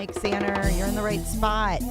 Mike Sanner. You're in the right spot.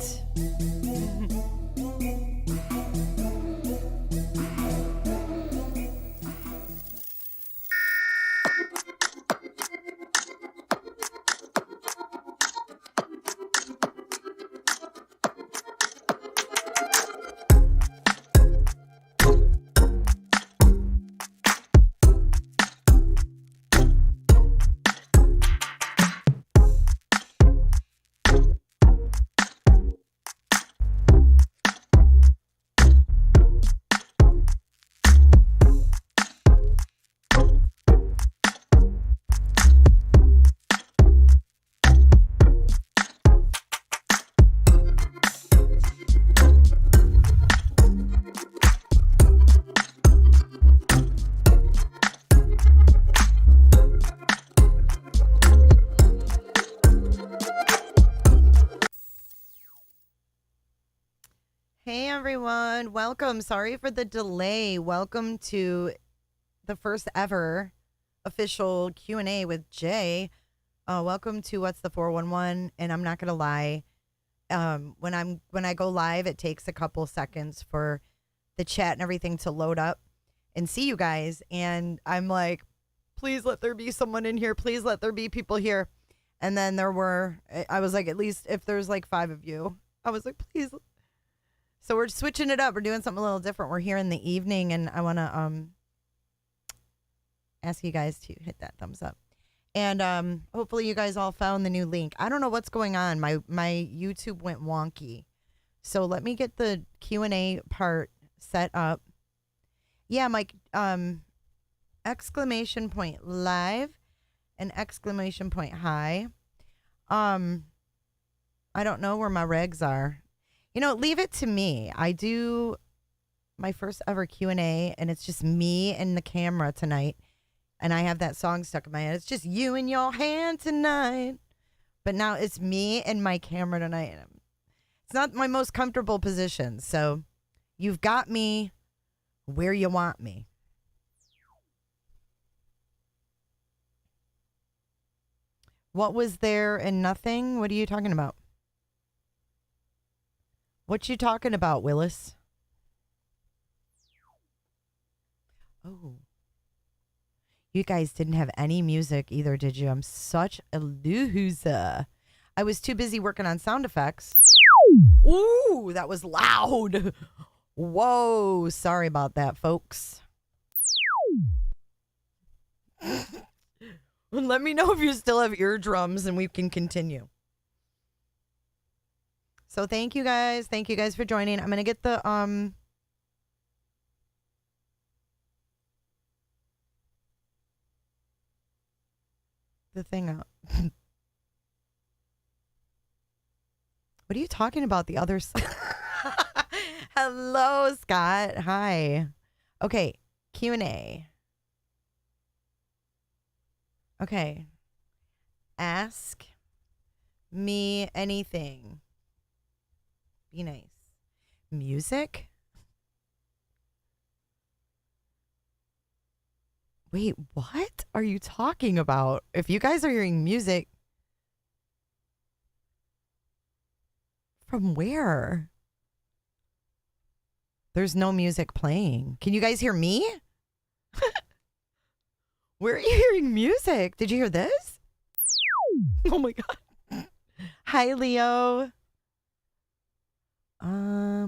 Hey everyone, welcome. Sorry for the delay. Welcome to the first ever official Q&A with Jay. Welcome to What's the 411? And I'm not gonna lie, when I go live, it takes a couple seconds for the chat and everything to load up and see you guys. And I'm like, please let there be someone in here. Please let there be people here. And then I was like, at least if there's like 5 of you, I was like, please. So we're switching it up. We're doing something a little different. We're here in the evening, and I want to ask you guys to hit that thumbs up. And hopefully you guys all found the new link. I don't know what's going on. My YouTube went wonky. So let me get the Q&A part set up. Yeah, Mike, exclamation point live and exclamation point hi. I don't know where my regs are. You know, leave it to me. I do my first ever Q&A, and it's just me and the camera tonight. And I have that song stuck in my head. It's just you and your hand tonight. But now it's me and my camera tonight. It's not my most comfortable position. So you've got me where you want me. What was there and nothing? What are you talking about? What you talking about, Willis? Oh. You guys didn't have any music either, did you? I'm such a loser. I was too busy working on sound effects. Ooh, that was loud. Whoa, sorry about that, folks. Let me know if you still have eardrums and we can continue. So thank you guys. Thank you guys for joining. I'm going to get the thing out. What are you talking about? The other side? Hello, Scott. Hi. Okay. Q&A. Okay. Ask me anything. Be nice. Music? Wait, what are you talking about? If you guys are hearing music, from where? There's no music playing. Can you guys hear me? Where are you hearing music? Did you hear this? Oh my God. Hi, Leo. I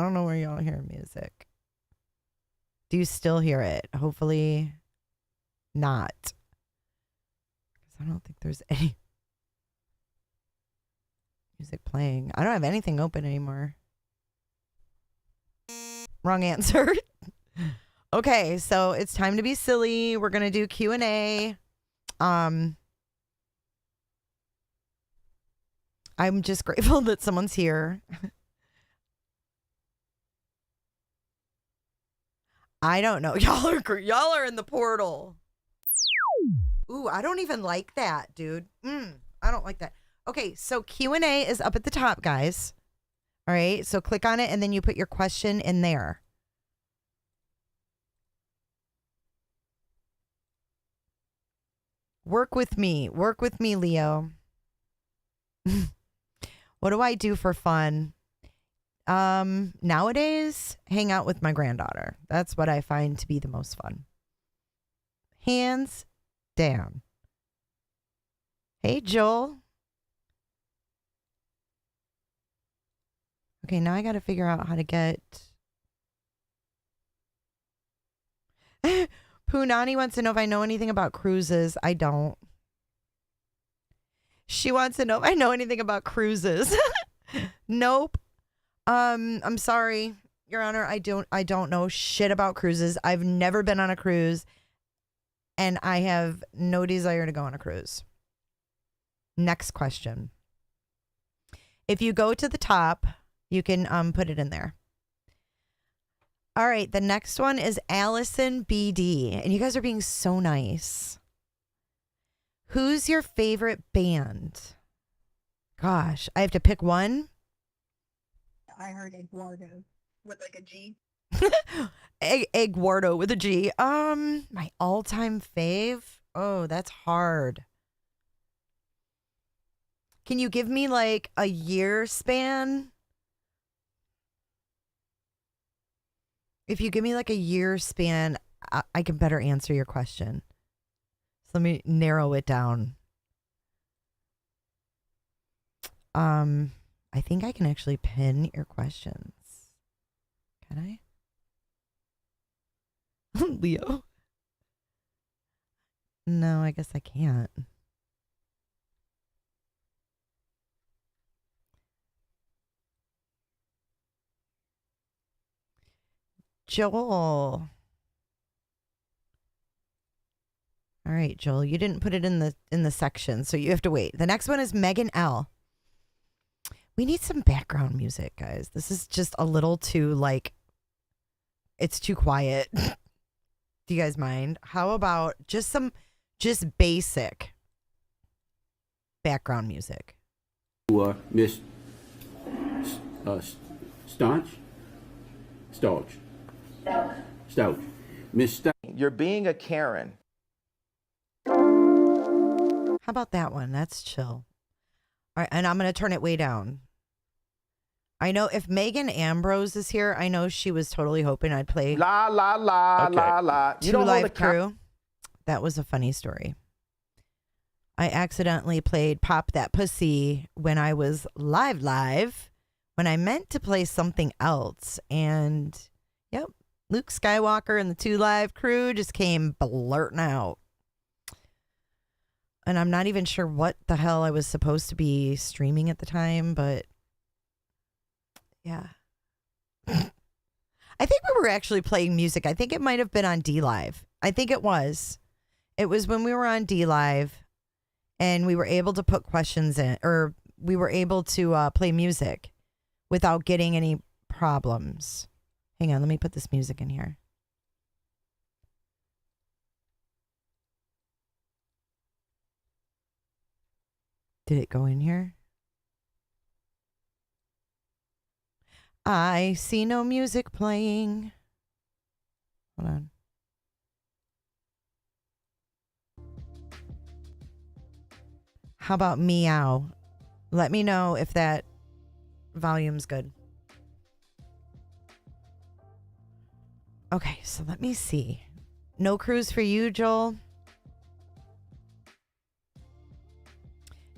don't know where y'all hear music. Do you still hear it? Hopefully not. Because I don't think there's any music playing. I don't have anything open anymore. Wrong answer. Okay, so it's time to be silly. We're going to do Q&A. I'm just grateful that someone's here. I don't know. Y'all are in the portal. Ooh, I don't even like that, dude. I don't like that. Okay, so Q&A is up at the top, guys. All right, so click on it and then you put your question in there. Work with me, Leo. What do I do for fun? Nowadays, hang out with my granddaughter. That's what I find to be the most fun. Hands down. Hey, Joel. Okay, now I got to figure out how to get... Punani wants to know if I know anything about cruises. I don't. She wants to know if I know anything about cruises. Nope. I'm sorry, Your Honor. I don't know shit about cruises. I've never been on a cruise, and I have no desire to go on a cruise. Next question. If you go to the top, you can put it in there. All right, the next one is Allison BD, and you guys are being so nice. Who's your favorite band? Gosh, I have to pick one. I heard Eduardo with like a G. Eduardo with a G. My all-time fave? Oh, that's hard. Can you give me like a year span? If you give me like a year span, I can better answer your question. So let me narrow it down. I think I can actually pin your questions. Can I? Leo? No, I guess I can't. Joel. All right, Joel, you didn't put it in the section, so you have to wait. The next one is Megan L. We need some background music, guys. This is just a little too it's too quiet. Do you guys mind? How about just basic background music? Miss Staunch? Stouch. Miss Stouch. You're being a Karen. How about that one? That's chill. All right, and I'm going to turn it way down. I know if Megan Ambrose is here, I know she was totally hoping I'd play La la la Okay. la la. Two Live Crew. That was a funny story. I accidentally played Pop That Pussy when I was live when I meant to play something else. And yep, Luke Skywalker and the Two Live Crew just came blurting out. And I'm not even sure what the hell I was supposed to be streaming at the time, but yeah. I think we were actually playing music. I think it might have been on D Live. I think it was. It was when we were on D Live and we were able to put questions in, or we were able to play music without getting any problems. Hang on, let me put this music in here. Did it go in here? I see no music playing. Hold on. How about meow? Let me know if that volume's good. Okay, so let me see. No cruise for you, Joel.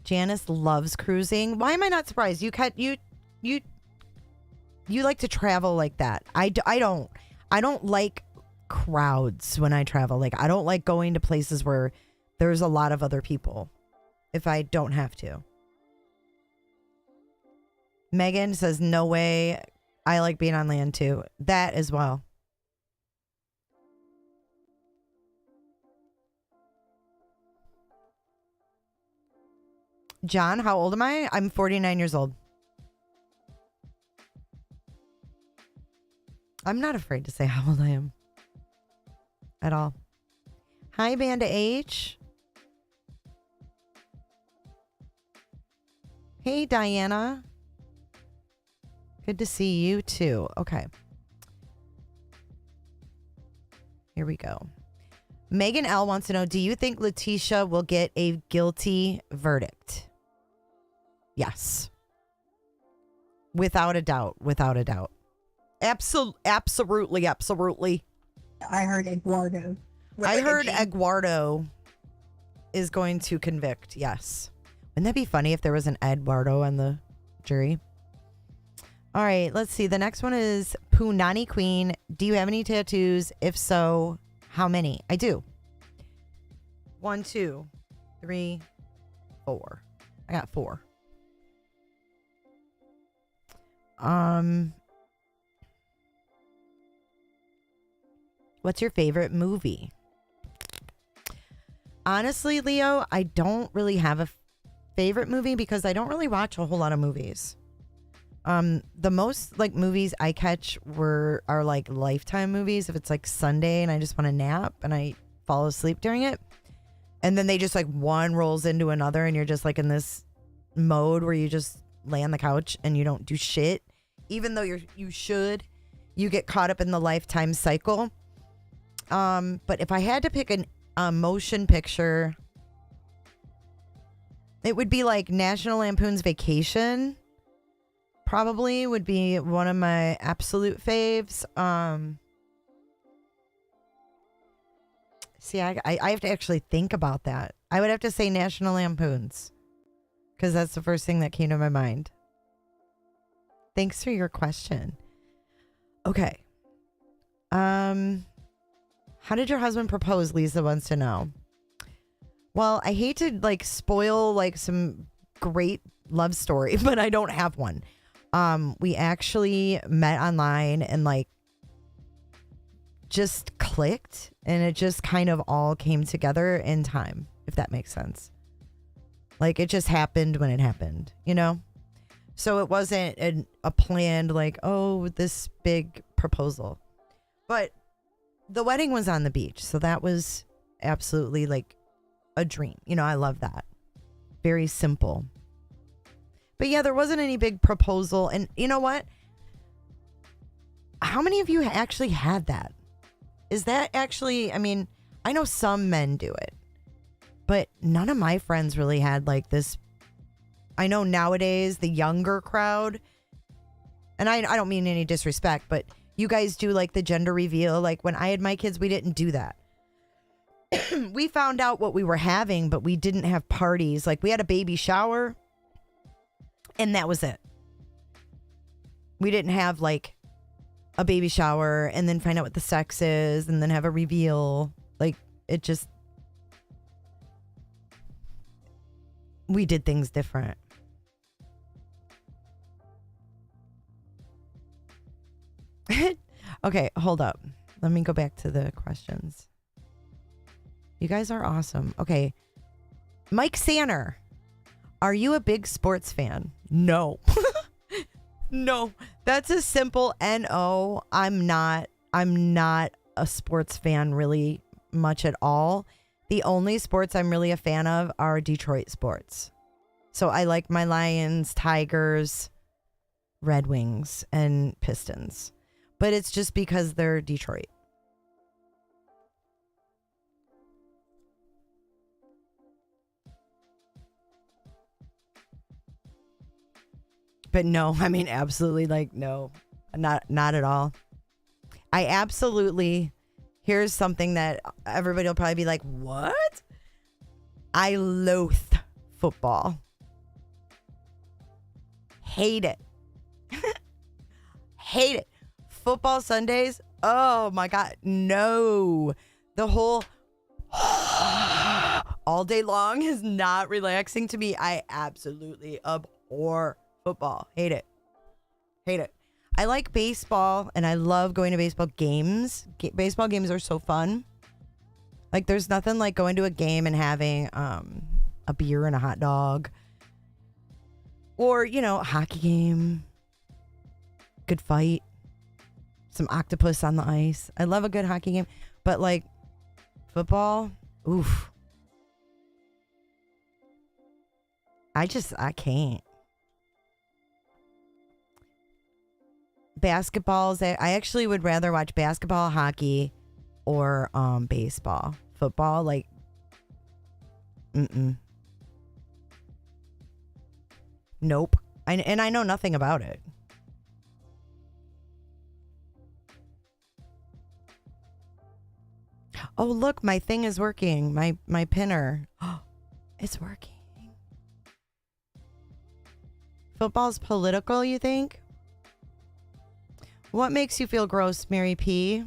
Janice loves cruising. Why am I not surprised? You like to travel like that. I don't like crowds when I travel. Like, I don't like going to places where there's a lot of other people if I don't have to. Megan says, no way. I like being on land too. That as well. John, how old am I? I'm 49 years old. I'm not afraid to say how old I am. At all. Hi, Banda H. Hey, Diana. Good to see you too. Okay. Here we go. Megan L wants to know, do you think Letitia will get a guilty verdict? Yes. Without a doubt. Without a doubt. Absolutely. I heard Eduardo. I heard Eduardo. Eduardo is going to convict. Yes. Wouldn't that be funny if there was an Eduardo on the jury? All right, let's see. The next one is Punani Queen. Do you have any tattoos? If so, how many? I do. 1, 2, 3, 4. I got 4. What's your favorite movie? Honestly, Leo, I don't really have a favorite movie because I don't really watch a whole lot of movies. The most like movies I catch are like Lifetime movies. If it's like Sunday and I just want to nap and I fall asleep during it, and then they just like one rolls into another, and you're just like in this mode where you just lay on the couch and you don't do shit, even though you should. You get caught up in the Lifetime cycle. But if I had to pick a motion picture, it would be like National Lampoon's Vacation. Probably would be one of my absolute faves. See, I have to actually think about that. I would have to say National Lampoon's because that's the first thing that came to my mind. Thanks for your question. Okay. How did your husband propose? Lisa wants to know. Well, I hate to like spoil like some great love story, but I don't have one. We actually met online and like just clicked, and it just kind of all came together in time, if that makes sense. Like it just happened when it happened, you know? So it wasn't a planned like, oh, this big proposal. But the wedding was on the beach, so that was absolutely like a dream. You know, I love that. Very simple. But yeah, there wasn't any big proposal. And you know what? How many of you actually had that? Is that actually, I mean, I know some men do it, but none of my friends really had like this. I know nowadays the younger crowd, and I don't mean any disrespect, but you guys do like the gender reveal. Like when I had my kids, we didn't do that. We found out what we were having, but we didn't have parties. Like we had a baby shower, and that was it. We didn't have like a baby shower and then find out what the sex is and then have a reveal. Like it just, we did things different. Okay, hold up. Let me go back to the questions. You guys are awesome. Okay. Mike Sanner, are you a big sports fan? No. No. That's a simple no. I'm not a sports fan really much at all. The only sports I'm really a fan of are Detroit sports. So I like my Lions, Tigers, Red Wings, and Pistons. But it's just because they're Detroit. But no, I mean, absolutely, like, no, not at all. I absolutely, here's something that everybody will probably be like, what? I loathe football. Hate it. Hate it. Football Sundays, oh my God, no. The whole all day long is not relaxing to me. I absolutely abhor football. Hate it. Hate it. I like baseball and I love going to baseball games. Baseball games are so fun. Like there's nothing like going to a game and having a beer and a hot dog. Or, you know, a hockey game. Good fight. Some octopus on the ice. I love a good hockey game. But like football, oof. I can't. Basketballs, I actually would rather watch basketball, hockey, or baseball. Football, like, Nope. And I know nothing about it. Oh, look, my thing is working. My pinner. Oh, it's working. Football's political, you think? What makes you feel gross, Mary P?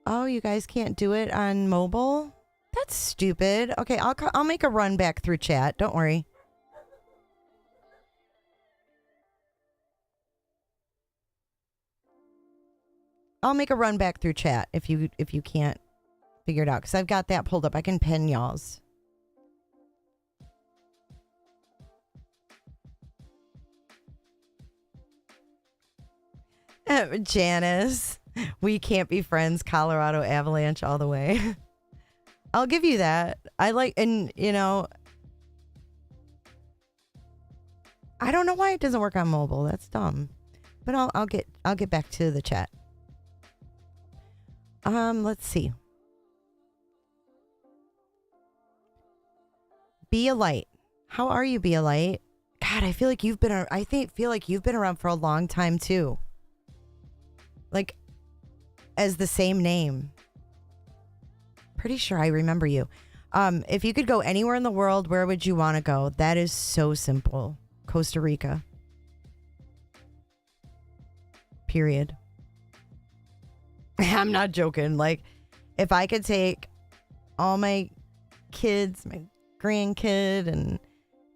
Oh, you guys can't do it on mobile? That's stupid. Okay, I'll make a run back through chat. Don't worry. I'll make a run back through chat if you can't figure it out, because I've got that pulled up. I can pin y'all's. Janice, we can't be friends. Colorado Avalanche all the way. I'll give you that. I like, and you know, I don't know why it doesn't work on mobile. That's dumb. But I'll get back to the chat. Let's see. Be a Light. How are you, Be a Light? God, I feel like you've been around for a long time too. Like, as the same name. Pretty sure I remember you. If you could go anywhere in the world, where would you want to go? That is so simple. Costa Rica. Period. I'm not joking. Like, if I could take all my kids, my grandkid, and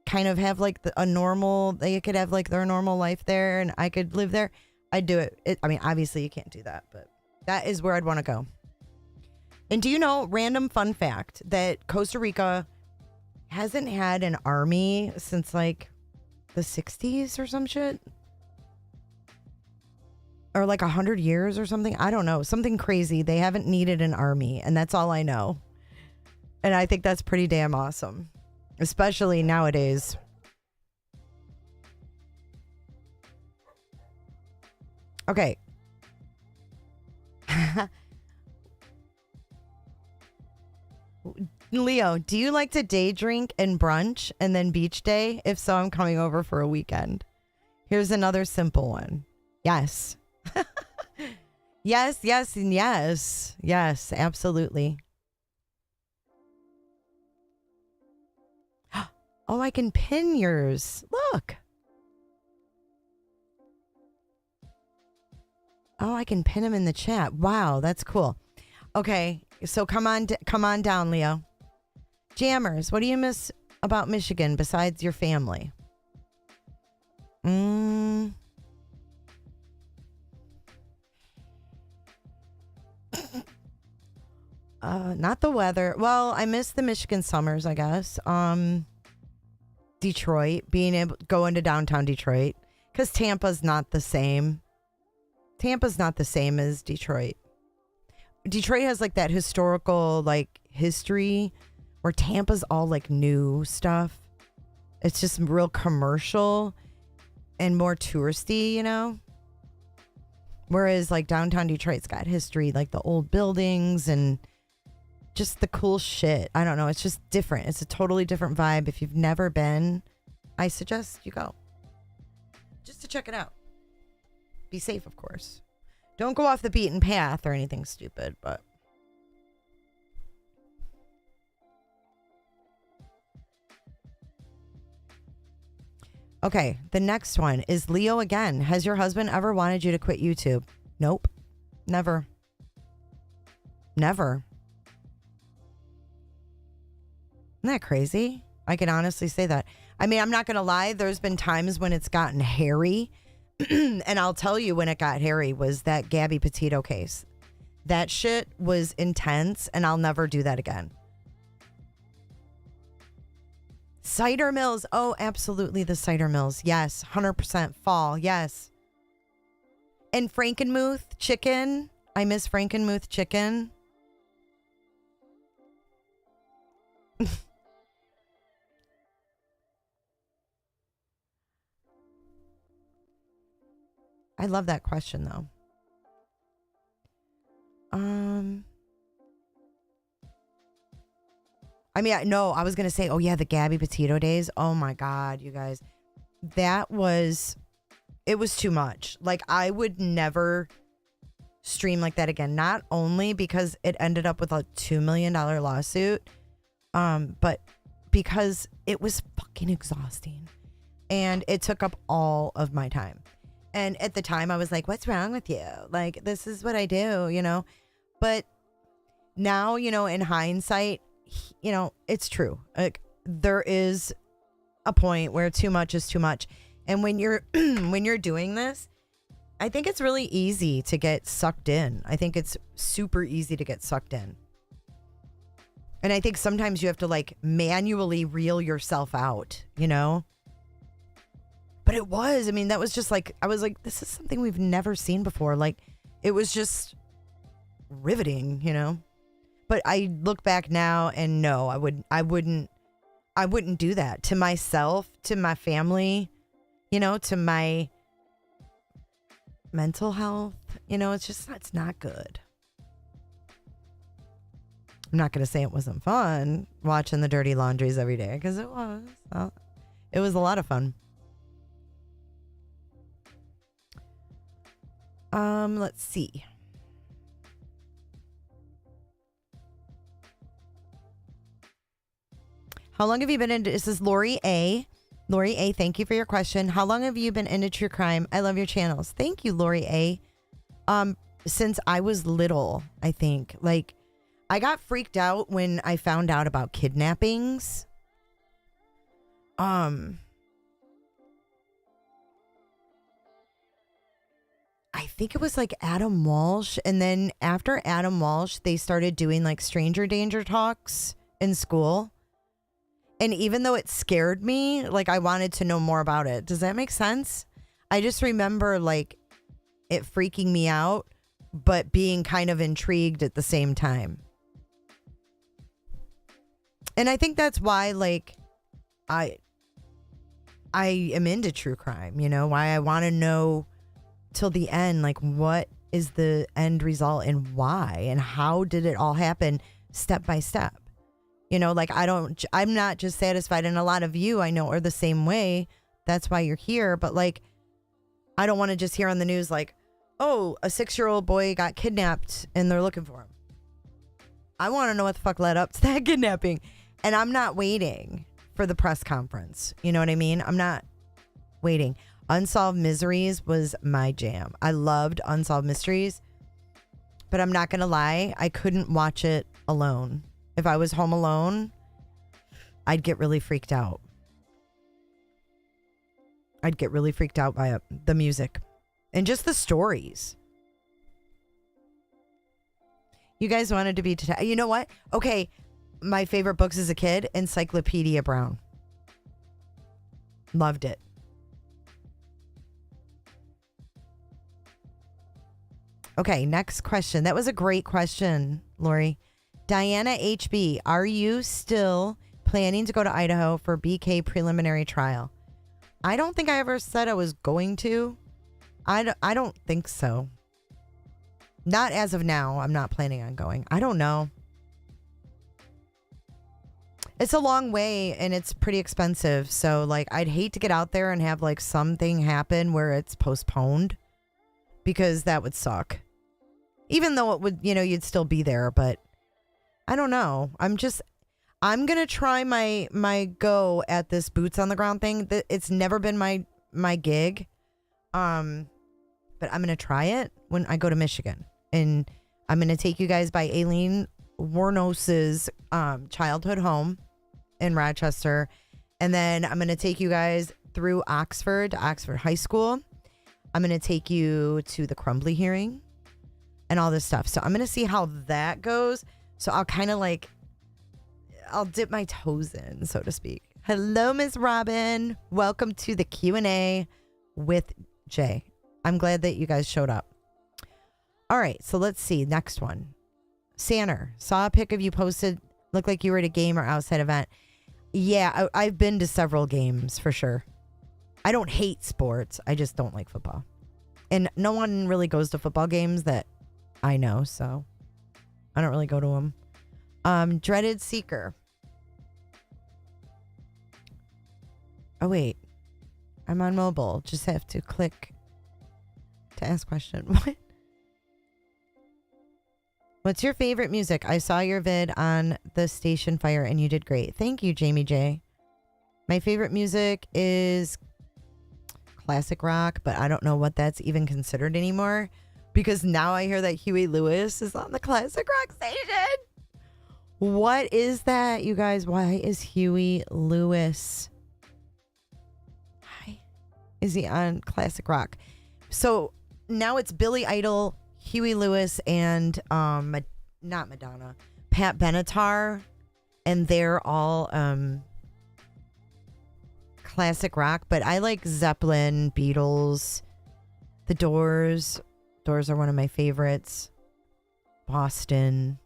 kind of have like they could have like their normal life there, and I could live there, I'd do it. I mean, obviously you can't do that, but that is where I'd want to go. And do you know, random fun fact, that Costa Rica hasn't had an army since like the 60s or some shit? Or like 100 years or something? I don't know. Something crazy. They haven't needed an army, and that's all I know. And I think that's pretty damn awesome, especially nowadays. Okay. Leo, do you like to day drink and brunch and then beach day? If so, I'm coming over for a weekend. Here's another simple one. Yes. Yes, yes, and yes. Yes, absolutely. Oh, I can pin yours. Look. Oh, I can pin him in the chat. Wow, that's cool. Okay, so come on down, Leo. Jammers, what do you miss about Michigan besides your family? Not the weather. Well, I miss the Michigan summers, I guess. Detroit, being able to go into downtown Detroit, because Tampa's not the same. Tampa's not the same as Detroit. Detroit has like that historical like history, where Tampa's all like new stuff. It's just real commercial and more touristy, you know? Whereas like downtown Detroit's got history, like the old buildings and just the cool shit. I don't know. It's just different. It's a totally different vibe. If you've never been, I suggest you go. Just to check it out. Be safe, of course. Don't go off the beaten path or anything stupid, but... Okay, the next one is Leo again. Has your husband ever wanted you to quit YouTube? Nope. Never. Never. Isn't that crazy? I can honestly say that. I mean, I'm not going to lie. There's been times when it's gotten hairy. And I'll tell you when it got hairy was that Gabby Potato case. That shit was intense, and I'll never do that again. Cider mills. Oh, absolutely, the cider mills. Yes, 100% fall. Yes. And Frankenmuth chicken. I miss Frankenmuth chicken. I love that question, though. I mean, no, I was going to say, oh yeah, the Gabby Potato days. Oh my God, you guys. It was too much. Like, I would never stream like that again. Not only because it ended up with a $2 million lawsuit, but because it was fucking exhausting. And it took up all of my time. And at the time I was like, what's wrong with you? Like, this is what I do, you know? But now, you know, in hindsight, you know, it's true. Like, there is a point where too much is too much. And when you're when you're doing this, I think it's really easy to get sucked in. I think it's super easy to get sucked in. And I think sometimes you have to like manually reel yourself out, you know? But it was, I mean, that was just like, I was like, this is something we've never seen before. Like, it was just riveting, you know? But I look back now and no, I wouldn't do that to myself, to my family, you know, to my mental health. You know, it's not good. I'm not going to say it wasn't fun watching the dirty laundries every day, because it was. It was a lot of fun. Let's see. How long have you been into, this is Lori A. Lori A, thank you for your question. How long have you been into true crime? I love your channels. Thank you, Lori A. Since I was little, I think. Like, I got freaked out when I found out about kidnappings. I think it was like Adam Walsh. And then after Adam Walsh, they started doing like stranger danger talks in school. And even though it scared me, like, I wanted to know more about it. Does that make sense? I just remember like it freaking me out, but being kind of intrigued at the same time. And I think that's why, like, I am into true crime, you know, why I want to know till the end, like, what is the end result and why, and how did it all happen step by step? You know, like, I'm not just satisfied, and a lot of you I know are the same way. That's why you're here. But like, I don't want to just hear on the news like, oh, a 6-year-old boy got kidnapped and they're looking for him. I want to know what the fuck led up to that kidnapping. And I'm not waiting for the press conference. You know what I mean? I'm not waiting. Unsolved Mysteries was my jam. I loved Unsolved Mysteries. But I'm not going to lie, I couldn't watch it alone. If I was home alone, I'd get really freaked out. I'd get really freaked out by the music and just the stories. You guys wanted to be, you know what? Okay, my favorite books as a kid, Encyclopedia Brown. Loved it. Okay, next question. That was a great question, Lori. Diana HB, are you still planning to go to Idaho for BK preliminary trial? I don't think I ever said I was going to. I don't think so. Not as of now. I'm not planning on going. I don't know. It's a long way and it's pretty expensive. So like, I'd hate to get out there and have like something happen where it's postponed, because that would suck. Even though it would, you know, you'd still be there, but I don't know. I'm going to try my go at this boots on the ground thing. It's never been my gig. But I'm going to try it when I go to Michigan. And I'm going to take you guys by Aileen Warnos's childhood home in Rochester. And then I'm going to take you guys through Oxford High School. I'm going to take you to the Crumbly hearing and all this stuff. So I'm going to see how that goes. So I'll kind of like, I'll dip my toes in, so to speak. Hello, Ms. Robin. Welcome to the Q&A with Jay. I'm glad that you guys showed up. All right, so let's see. Next one. Sanner, saw a pic of you posted. Looked like you were at a game or outside event. Yeah, I've been to several games for sure. I don't hate sports. I just don't like football. And no one really goes to football games that I know, so I don't really go to them. Dreaded Seeker. Oh, wait. I'm on mobile. Just have to click to ask question. What? What's your favorite music? I saw your vid on the station fire and you did great. Thank you, Jamie J. My favorite music is classic rock, but I don't know what that's even considered anymore because now I hear that Huey Lewis is on the classic rock station. What is that, you guys? Why is Huey Lewis? Why is he on classic rock? So now it's Billy Idol, Huey Lewis, and not Madonna, Pat Benatar, and they're all classic rock. But I like Zeppelin, Beatles, The Doors. Doors are one of my favorites. Boston.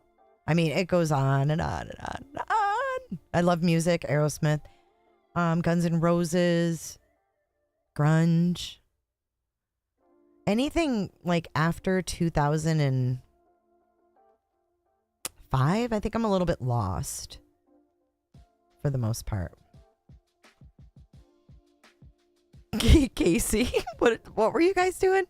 I mean, it goes on and on and on and on. I love music. Aerosmith, Guns N' Roses, grunge. Anything like after 2005, I think I'm a little bit lost for the most part. Casey, what were you guys doing?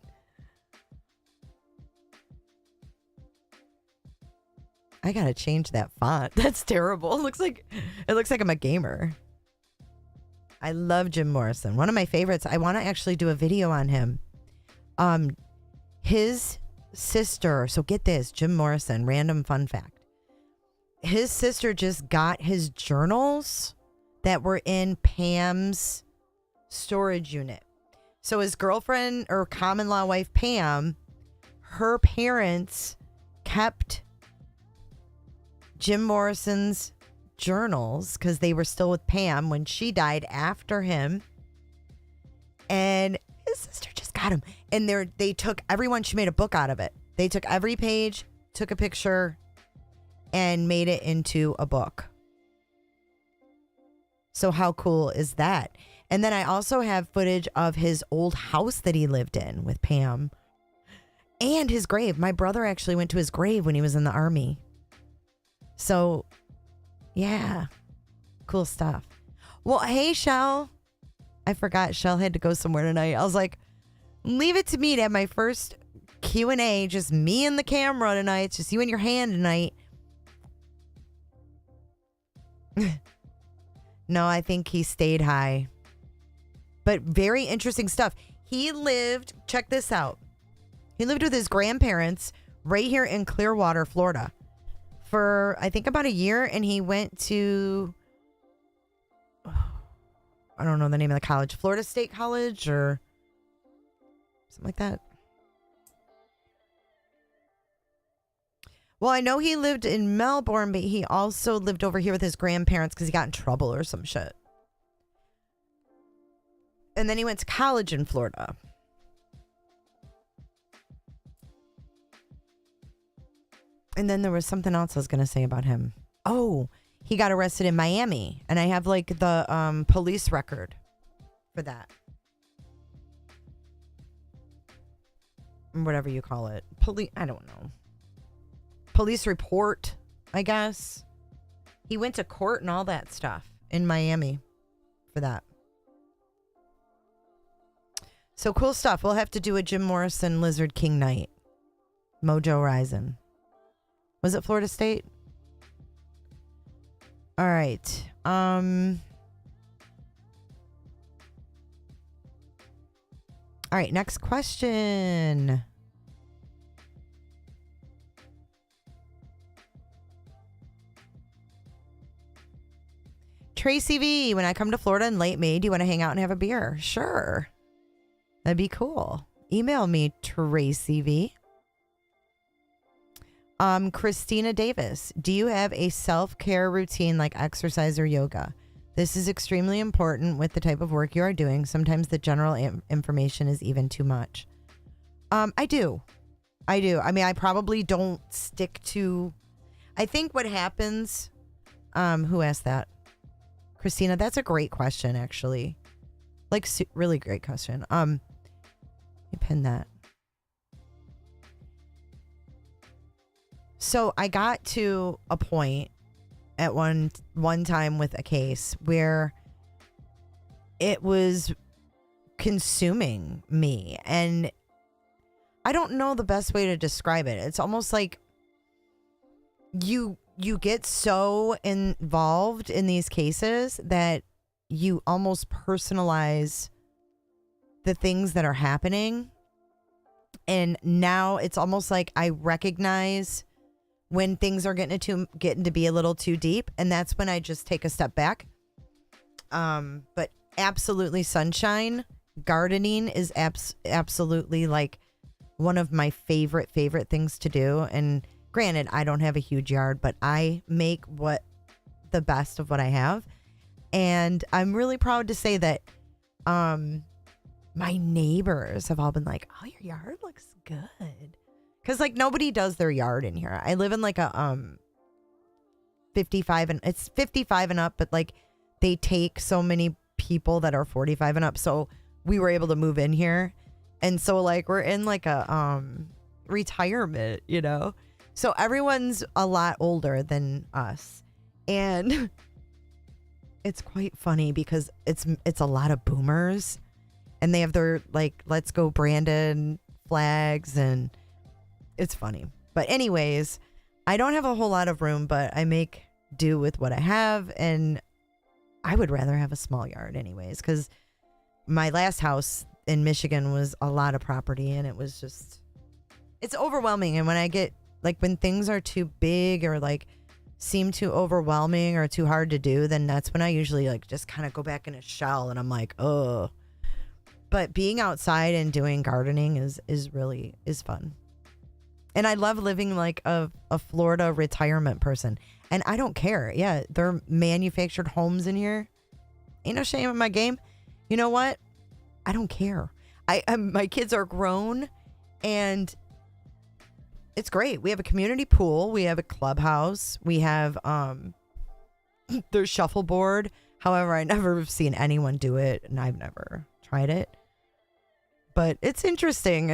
I gotta change that font. That's terrible. It looks like I'm a gamer. I love Jim Morrison. One of my favorites. I want to actually do a video on him. His sister, so get this, Jim Morrison, random fun fact. His sister just got his journals that were in Pam's storage unit. So his girlfriend or common law wife, Pam, her parents kept Jim Morrison's journals because they were still with Pam when she died after him. And his sister just got him. And they took everyone, she made a book out of it. They took every page, took a picture, and made it into a book. So how cool is that? And then I also have footage of his old house that he lived in with Pam. And his grave. My brother actually went to his grave when he was in the army. So, yeah. Cool stuff. Well, hey, Shell. I forgot Shell had to go somewhere tonight. I was like, leave it to me to have my first Q&A. Just me and the camera tonight. It's just you and your hand tonight. No, I think he stayed high. But very interesting stuff. He lived, check this out. He lived with his grandparents right here in Clearwater, Florida for, I think, about a year. And he went to, I don't know the name of the college, Florida State College or something like that. Well, I know he lived in Melbourne, but he also lived over here with his grandparents because he got in trouble or some shit. And then he went to college in Florida. And then there was something else I was going to say about him. Oh, he got arrested in Miami. And I have like the police record for that. Whatever you call it. I don't know. Police report, I guess. He went to court and all that stuff in Miami for that. So cool stuff. We'll have to do a Jim Morrison Lizard King night. Mojo Rising. Was it Florida State? All right. All right, next question. Tracy V, when I come to Florida in late May, do you want to hang out and have a beer? Sure. That'd be cool. Email me, Tracy V. Christina Davis, do you have a self-care routine like exercise or yoga? This is extremely important with the type of work you are doing. Sometimes the general information is even too much. I do. I mean, I probably don't stick to... I think what happens... who asked that? Christina, that's a great question, actually. Like, really great question. Let me pin that. So I got to a point at one time with a case where it was consuming me. And I don't know the best way to describe it. It's almost like you get so involved in these cases that you almost personalize the things that are happening. And now it's almost like I recognize when things are getting to be a little too deep, and that's when I just take a step back. But absolutely sunshine. Gardening is absolutely like one of my favorite things to do. And granted, I don't have a huge yard, but I make the best of what I have. And I'm really proud to say that my neighbors have all been like, oh, your yard looks good. Because like nobody does their yard in here. I live in like a 55 and it's 55 and up, but like they take so many people that are 45 and up. So we were able to move in here. And so like we're in like a retirement, you know? So everyone's a lot older than us. And it's quite funny because it's a lot of boomers. And they have their like Let's Go Brandon flags, and it's funny. But anyways, I don't have a whole lot of room, but I make do with what I have. And I would rather have a small yard anyways, because my last house in Michigan was a lot of property, and it's overwhelming. And when I get like when things are too big or like seem too overwhelming or too hard to do, then that's when I usually like just kind of go back in a shell and I'm like, oh. But being outside and doing gardening is really fun. And I love living like a Florida retirement person. And I don't care. Yeah, they're manufactured homes in here. Ain't no shame in my game. You know what? I don't care. My kids are grown, and it's great. We have a community pool. We have a clubhouse. We have there's shuffleboard. However, I never have seen anyone do it, and I've never tried it. But it's interesting.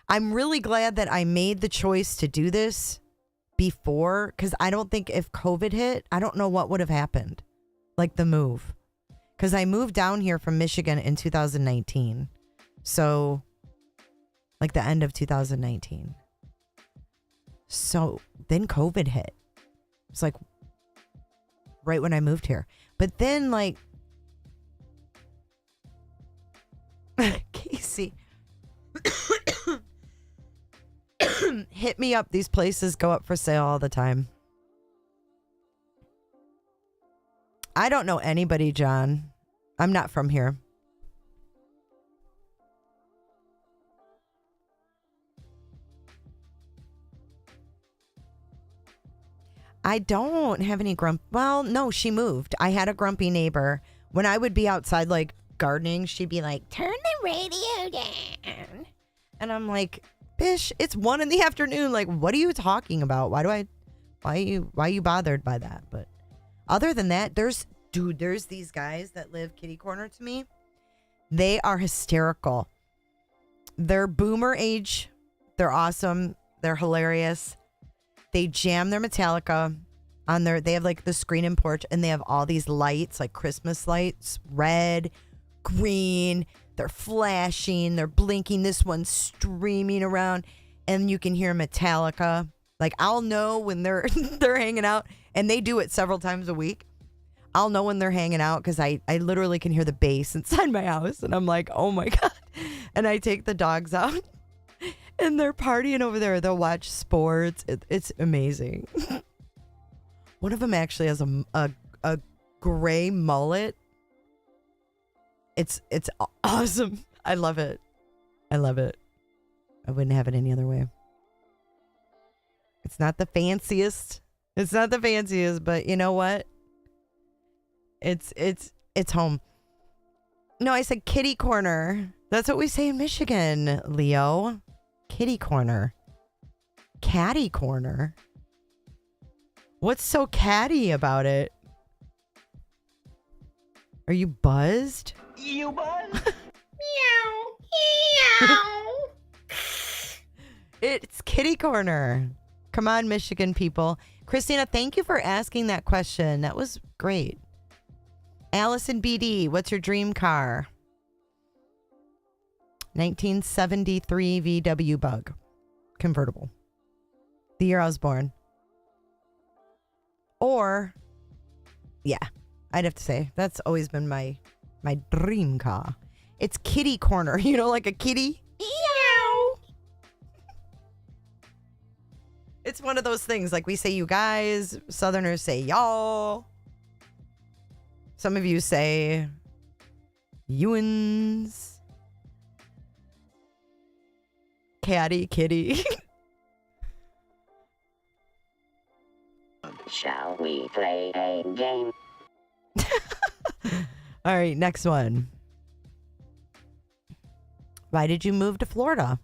I'm really glad that I made the choice to do this before, because I don't think if COVID hit, I don't know what would have happened. Like the move. Because I moved down here from Michigan in 2019. So, like the end of 2019. So, then COVID hit. It's like right when I moved here. But then, like, Casey hit me up. These places go up for sale all the time. I don't know anybody, John. I'm not from here. I don't have any well, no, she moved. I had a grumpy neighbor. When I would be outside, like, gardening, she'd be like, turn the radio down. And I'm like, Bish, it's 1 PM. Like, what are you talking about? Why are you bothered by that? But other than that, there's these guys that live kitty corner to me. They are hysterical. They're boomer age. They're awesome. They're hilarious. They jam their Metallica on they have like the screen and porch, and they have all these lights, like Christmas lights, red, green. They're flashing, they're blinking. This one's streaming around, and you can hear Metallica. Like, I'll know when they're hanging out, and they do it several times a week. I'll know when they're hanging out because I literally can hear the bass inside my house, and I'm like, oh my God. And I take the dogs out, and they're partying over there. They'll watch sports. It's amazing. One of them actually has a gray mullet. It's awesome. I love it. I love it. I wouldn't have it any other way. It's not the fanciest. But you know what? It's home. No, I said kitty corner. That's what we say in Michigan, Leo. Kitty corner. Catty corner. What's so catty about it? Are you buzzed? You buzz? It's kitty corner. Come on, Michigan people. Christina, thank you for asking that question. That was great. Allison BD, what's your dream car? 1973 VW Bug. Convertible. The year I was born. Or, yeah, I'd have to say, that's always been my dream car. It's kitty corner. You know, like a kitty? Meow. It's one of those things. Like we say you guys. Southerners say y'all. Some of you say youans. Catty, kitty. Shall we play a game? All right, next one. Why did you move to Florida?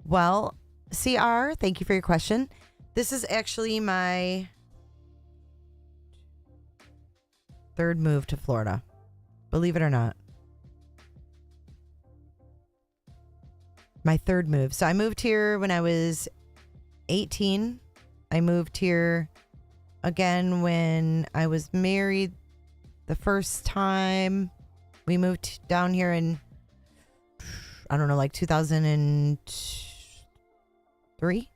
Well, CR, thank you for your question. This is actually my third move to Florida. Believe it or not. My third move. So I moved here when I was 18. I moved here again when I was married the first time. We moved down here in, I don't know, like 2003,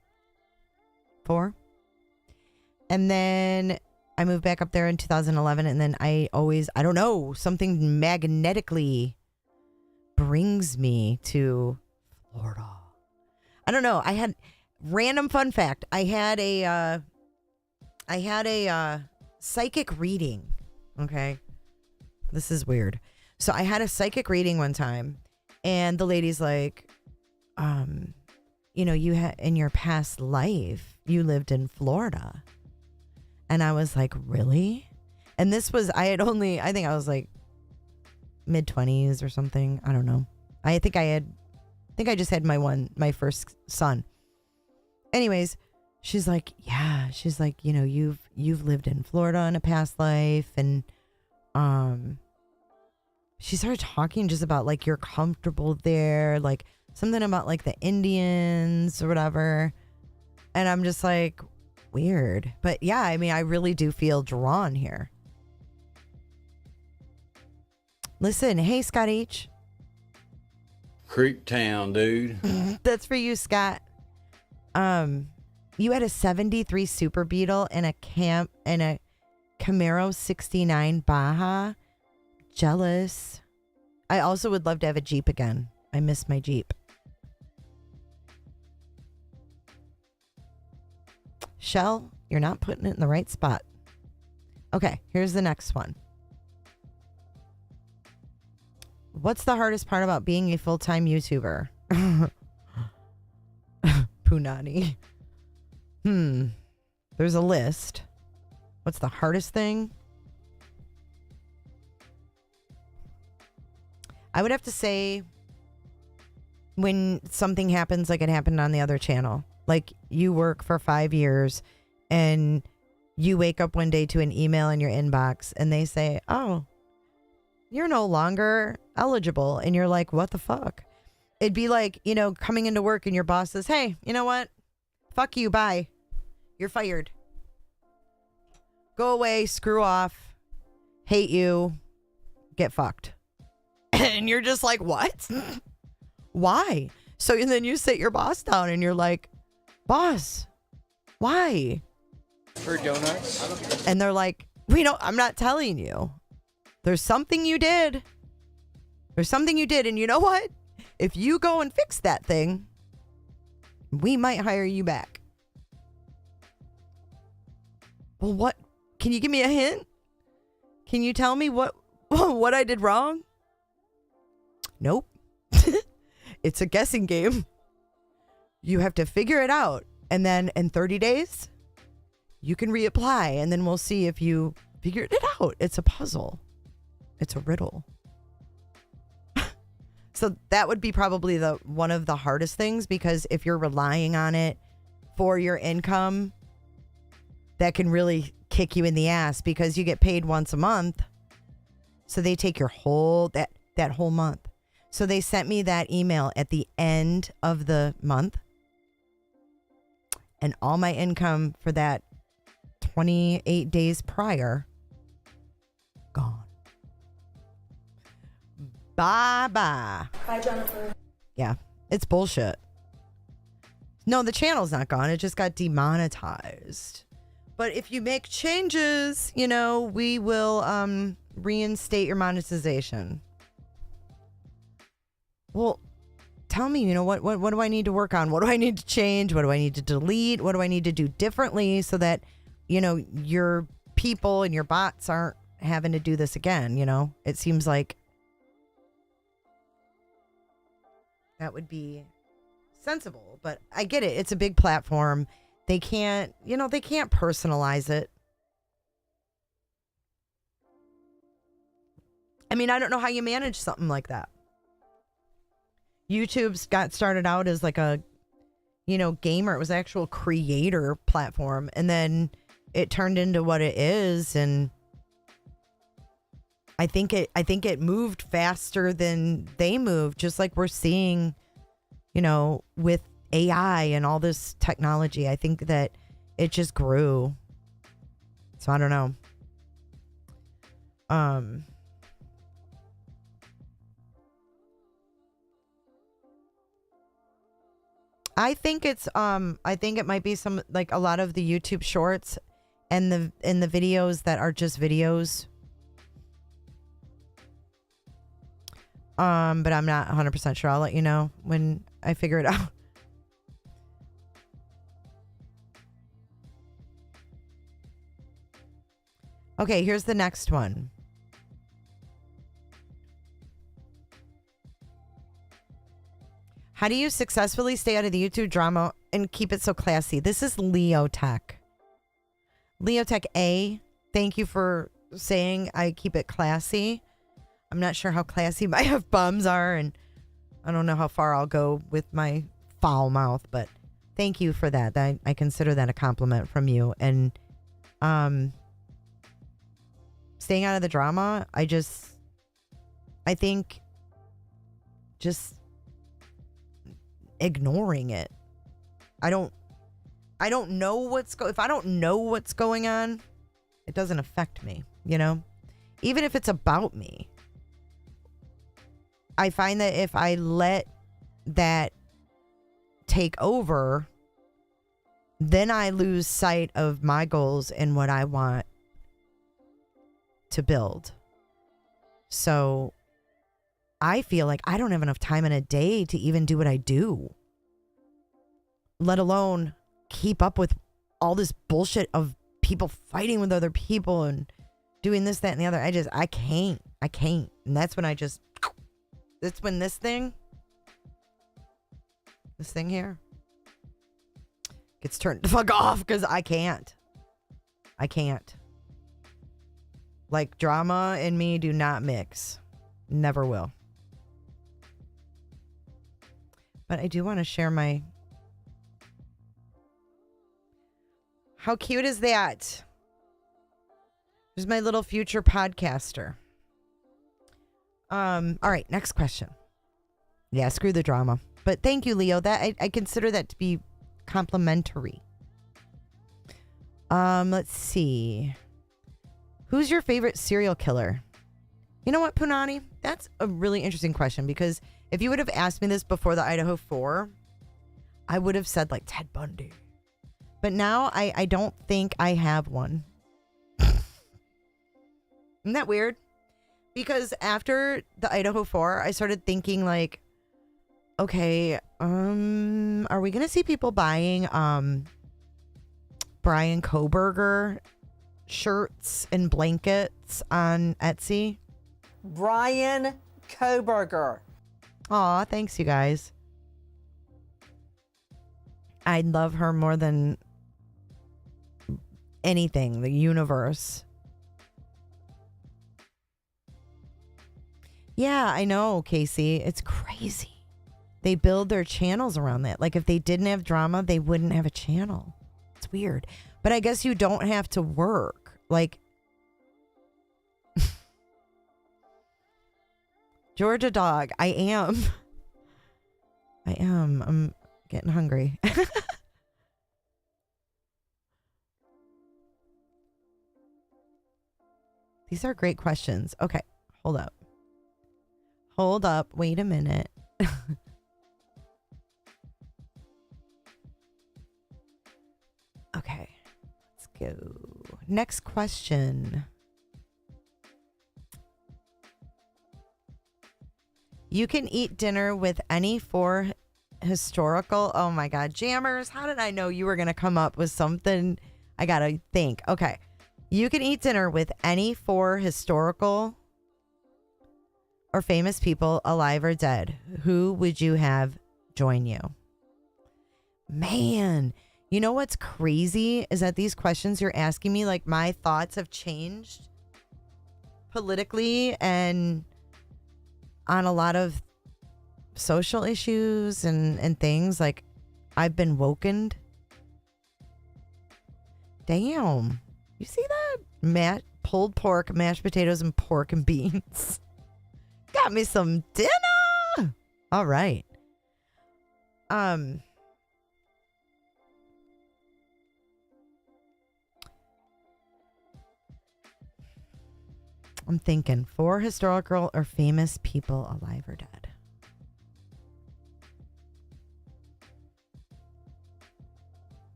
4. And then I moved back up there in 2011. And then I don't know, something magnetically brings me to Florida. I don't know. I had random fun fact. I had a psychic reading. Okay. This is weird. So I had a psychic reading one time and the lady's like, you know, you had in your past life, you lived in Florida. And I was like, really? And this was, I think I was like mid-20s or something. I don't know. I think I just had my first son. Anyways, she's like, yeah, she's like, you know, you've lived in Florida in a past life. And, she started talking just about like, you're comfortable there, like something about like the Indians or whatever. And I'm just like, weird. But yeah, I mean, I really do feel drawn here. Listen, hey, Scott H. Creek Town, dude. That's for you, Scott. You had a 73 Super Beetle and a Camaro 69 Baja. Jealous. I also would love to have a Jeep again. I miss my Jeep. Shell, you're not putting it in the right spot. Okay, here's the next one. What's the hardest part about being a full-time YouTuber? Punani. There's a list. What's the hardest thing? I would have to say when something happens like it happened on the other channel. Like you work for 5 years and you wake up one day to an email in your inbox and they say, oh, you're no longer eligible. And you're like, what the fuck? It'd be like, you know, coming into work and your boss says, hey, you know what? Fuck you. Bye. You're fired. Go away. Screw off. Hate you. Get fucked. And you're just like, what? Why? So and then you sit your boss down and you're like, boss, why? For donuts. And they're like, I'm not telling you. There's something you did. There's something you did. And you know what? If you go and fix that thing, we might hire you back. Well, what? Can you give me a hint? Can you tell me what I did wrong? Nope. It's a guessing game. You have to figure it out. And then in 30 days, you can reapply. And then we'll see if you figured it out. It's a puzzle. It's a riddle. So that would be probably one of the hardest things, because if you're relying on it for your income, that can really kick you in the ass because you get paid once a month. So they take your whole, that whole month. So they sent me that email at the end of the month. And all my income for that 28 days prior Bye-bye. Bye, Jennifer. Yeah, it's bullshit. No, the channel's not gone. It just got demonetized. But if you make changes, we will reinstate your monetization. Well, tell me, what do I need to work on? What do I need to change? What do I need to delete? What do I need to do differently so that, your people and your bots aren't having to do this again, It seems like that would be sensible, but I get it. It's a big platform. They can't personalize it. I mean, I don't know how you manage something like that. YouTube's got started out as like a, gamer. It was an actual creator platform. And then it turned into what it is. And I think it moved faster than they moved, just like we're seeing, with AI and all this technology. I think that it just grew. So I don't know. I think it might be some, like, a lot of the YouTube shorts and the videos that are just videos. But I'm not 100% sure. I'll let you know when I figure it out. Okay, here's the next one. How do you successfully stay out of the YouTube drama and keep it so classy? This is Leotech. Leotech A, thank you for saying I keep it classy. I'm not sure how classy my F-bombs are, and I don't know how far I'll go with my foul mouth, but thank you for that. I consider that a compliment from you. And staying out of the drama, I think just ignoring it. I don't know if I don't know what's going on, it doesn't affect me, even if it's about me. I find that if I let that take over, then I lose sight of my goals and what I want to build. So I feel like I don't have enough time in a day to even do what I do, let alone keep up with all this bullshit of people fighting with other people and doing this, that, and the other. I can't. And that's when that's when this thing here gets turned the fuck off, because I can't. Like, drama and me do not mix. Never will. But I do want to share my... How cute is that? There's my little future podcaster. All right, next question. Yeah, screw the drama. But thank you, Leo. That I consider that to be complimentary. Let's see. Who's your favorite serial killer? You know what, Punani? That's a really interesting question, because if you would have asked me this before the Idaho 4, I would have said like Ted Bundy. But now I don't think I have one. Isn't that weird? Because after the Idaho 4, I started thinking like, okay, are we going to see people buying Brian Koberger shirts and blankets on Etsy? Brian Koberger. Aw, thanks, you guys. I love her more than anything, the universe. Yeah, I know, Casey. It's crazy. They build their channels around that. Like, if they didn't have drama, they wouldn't have a channel. It's weird. But I guess you don't have to work. Like, Georgia dog, I am. I'm getting hungry. These are great questions. Okay, hold up. Hold up. Wait a minute. Okay. Let's go. Next question. You can eat dinner with any four historical. Oh my God. Jammers, how did I know you were going to come up with something? I got to think. Okay. You can eat dinner with any four historical or famous people, alive or dead. Who would you have join you? Man, you know what's crazy is that these questions you're asking me, like my thoughts have changed politically and on a lot of social issues and things. Like I've been wokened. Damn. You see that? Pulled pork, mashed potatoes, and pork and beans. Got me some dinner. All right. I'm thinking four historical or famous people, alive or dead.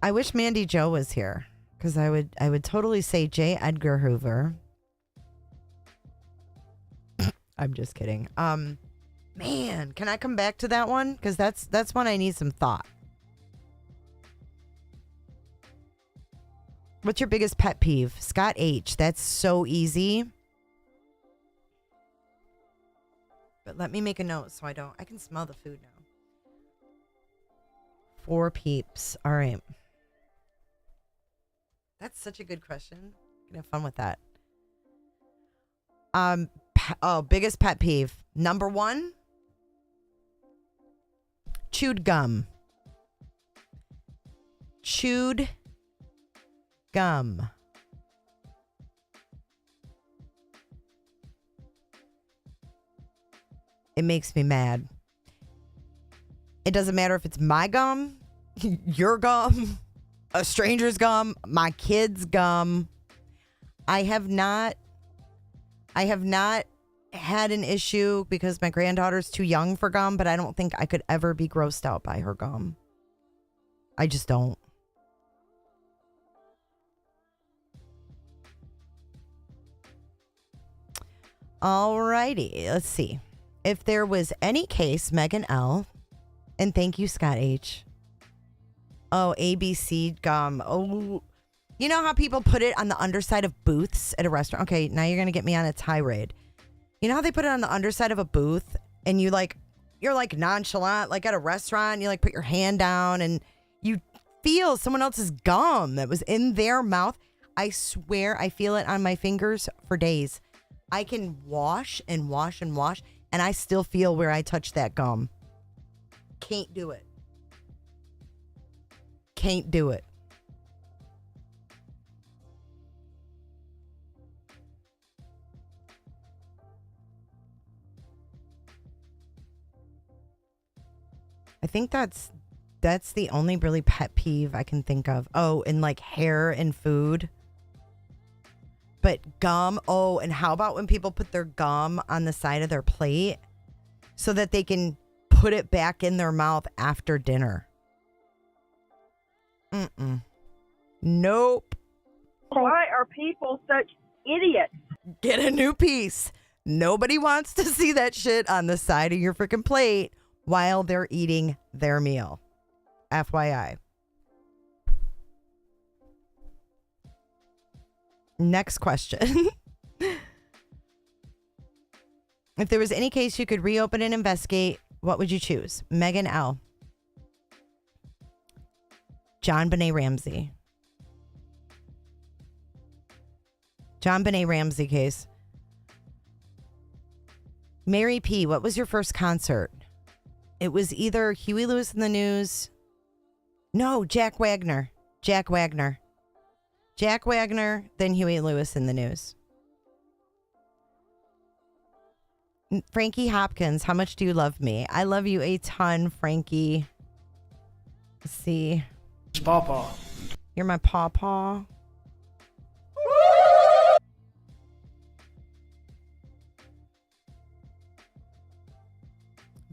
I wish Mandy Jo was here because I would totally say J. Edgar Hoover. I'm just kidding. Man, can I come back to that one? Because that's one I need some thought. What's your biggest pet peeve? Scott H. That's so easy. But let me make a note so I can smell the food now. 4 peeps. All right. That's such a good question. I'm gonna have fun with that. Biggest pet peeve. Number 1. Chewed gum. Chewed gum. It makes me mad. It doesn't matter if it's my gum, your gum, a stranger's gum, my kid's gum. I have not had an issue because my granddaughter's too young for gum, but I don't think I could ever be grossed out by her gum. I just don't. Alrighty, let's see. If there was any case, Megan L. And thank you, Scott H. Oh, ABC gum. Oh, you know how people put it on the underside of booths at a restaurant? Okay, now you're going to get me on a tirade. You know how they put it on the underside of a booth and you're like nonchalant, like at a restaurant, you like put your hand down and you feel someone else's gum that was in their mouth. I swear I feel it on my fingers for days. I can wash and wash and wash and I still feel where I touched that gum. Can't do it. Can't do it. I think that's the only really pet peeve I can think of. Oh, and like hair and food. But gum, oh, and how about when people put their gum on the side of their plate so that they can put it back in their mouth after dinner? Nope. Why are people such idiots? Get a new piece. Nobody wants to see that shit on the side of your freaking plate while they're eating their meal. FYI. Next question. If there was any case you could reopen and investigate, what would you choose? Megan L. John Benet Ramsey. John Benet Ramsey case. Mary P., what was your first concert? It was either Huey Lewis in the News. No, Jack Wagner. Jack Wagner, then Huey Lewis in the News. Frankie Hopkins, how much do you love me? I love you a ton, Frankie. Let's see. It's Pawpaw. You're my pawpaw.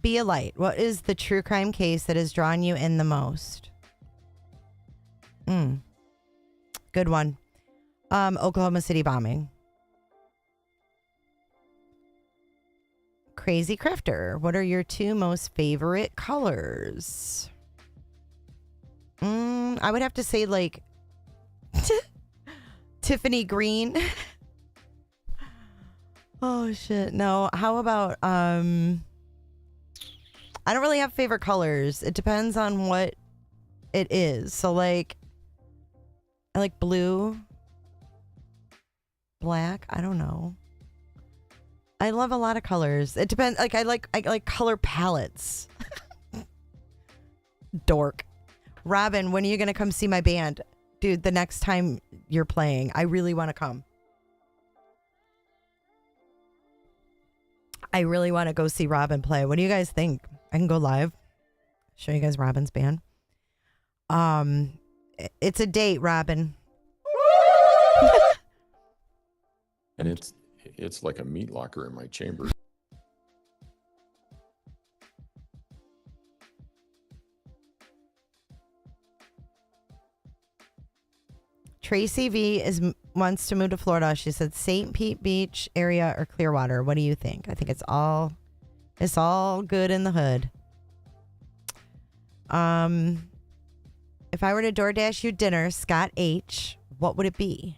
be a light. What is the true crime case that has drawn you in the most? Good one. Oklahoma City bombing. Crazy Crafter, what are your 2 most favorite colors? I would have to say like Tiffany green. Oh shit. No, how about I don't really have favorite colors. It depends on what it is. So like I like blue, black, I don't know. I love a lot of colors. It depends. Like I like color palettes. Dork. Robin, when are you going to come see my band? Dude, the next time you're playing, I really want to come. I really want to go see Robin play. What do you guys think? I can go live. Show you guys Robin's band. It's a date, Robin. And it's like a meat locker in my chamber. Tracy V wants to move to Florida. She said St. Pete Beach area or Clearwater. What do you think? I think it's all good in the hood. If I were to DoorDash you dinner, Scott H, what would it be?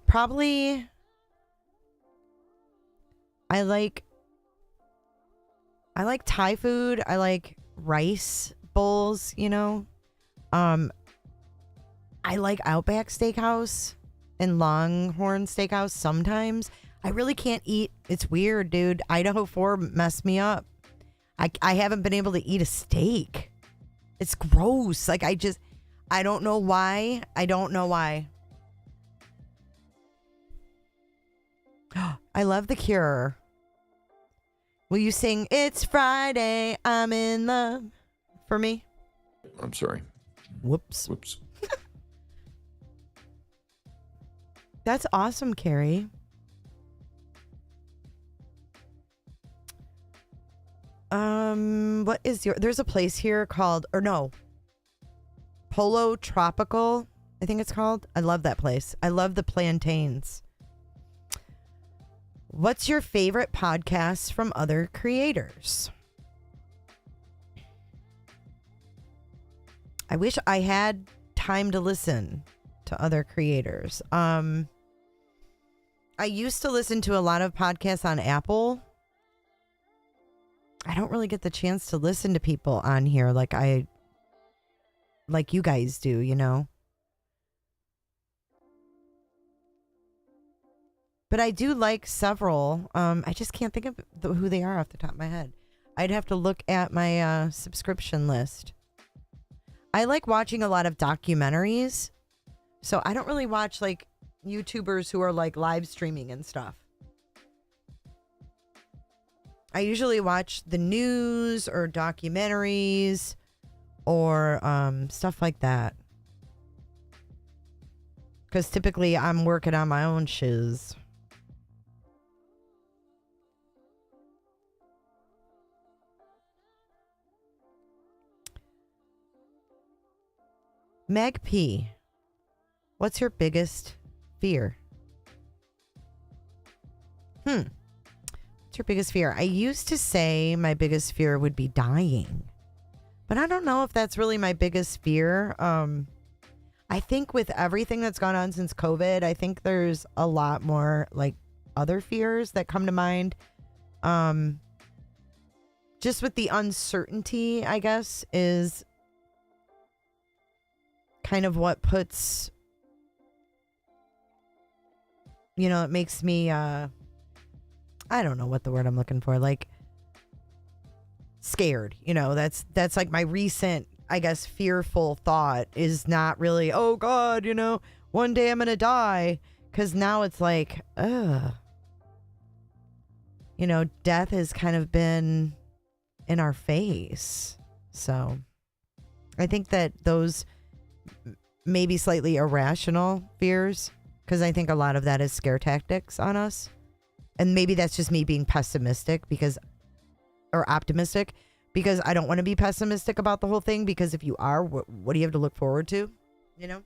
Probably I like Thai food. I like rice bowls, you know. I like Outback Steakhouse and Longhorn Steakhouse sometimes. I really can't eat. It's weird, dude. Idaho 4 messed me up. I haven't been able to eat a steak. It's gross. Like I don't know why. I don't know why. I love The Cure. Will you sing It's Friday, I'm in love for me? I'm sorry. Whoops. Whoops. That's awesome, Carrie. What is there's a place here called, Polo Tropical, I think it's called. I love that place. I love the plantains. What's your favorite podcast from other creators? I wish I had time to listen to other creators. I used to listen to a lot of podcasts on Apple. I don't really get the chance to listen to people on here like you guys do, you know? But I do like several. I just can't think of who they are off the top of my head. I'd have to look at my subscription list. I like watching a lot of documentaries. So I don't really watch like YouTubers who are like live streaming and stuff. I usually watch the news or documentaries or stuff like that. Because typically I'm working on my own shiz. Meg P, what's your biggest fear? What's your biggest fear? I used to say my biggest fear would be dying, but I don't know if that's really my biggest fear. I think with everything that's gone on since COVID, I think there's a lot more like other fears that come to mind. Just with the uncertainty, I guess, is kind of what puts, it makes me, I don't know what the word I'm looking for, like scared, that's like my recent, I guess, fearful thought is not really, oh God, one day I'm going to die. 'Cause now it's like, death has kind of been in our face. So I think that those maybe slightly irrational fears, because I think a lot of that is scare tactics on us. And maybe that's just me being pessimistic or optimistic, because I don't want to be pessimistic about the whole thing, because if you are, what do you have to look forward to? You know?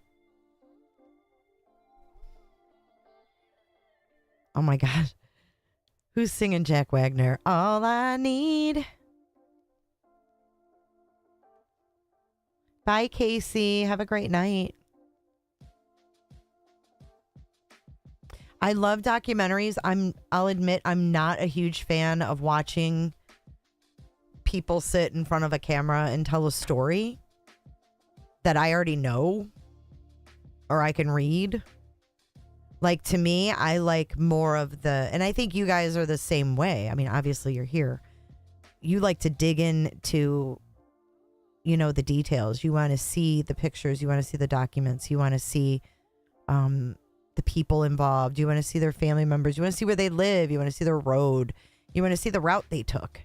Oh my God. Who's singing Jack Wagner? All I need. Bye, Casey. Have a great night. I love documentaries. I'll admit I'm not a huge fan of watching people sit in front of a camera and tell a story that I already know or I can read. Like, to me, I like more of and I think you guys are the same way. I mean, obviously you're here. You like to dig into, the details. You want to see the pictures. You want to see the documents. You want to see the people involved. You want to see their family members. You want to see where they live. You want to see their road. You want to see the route they took.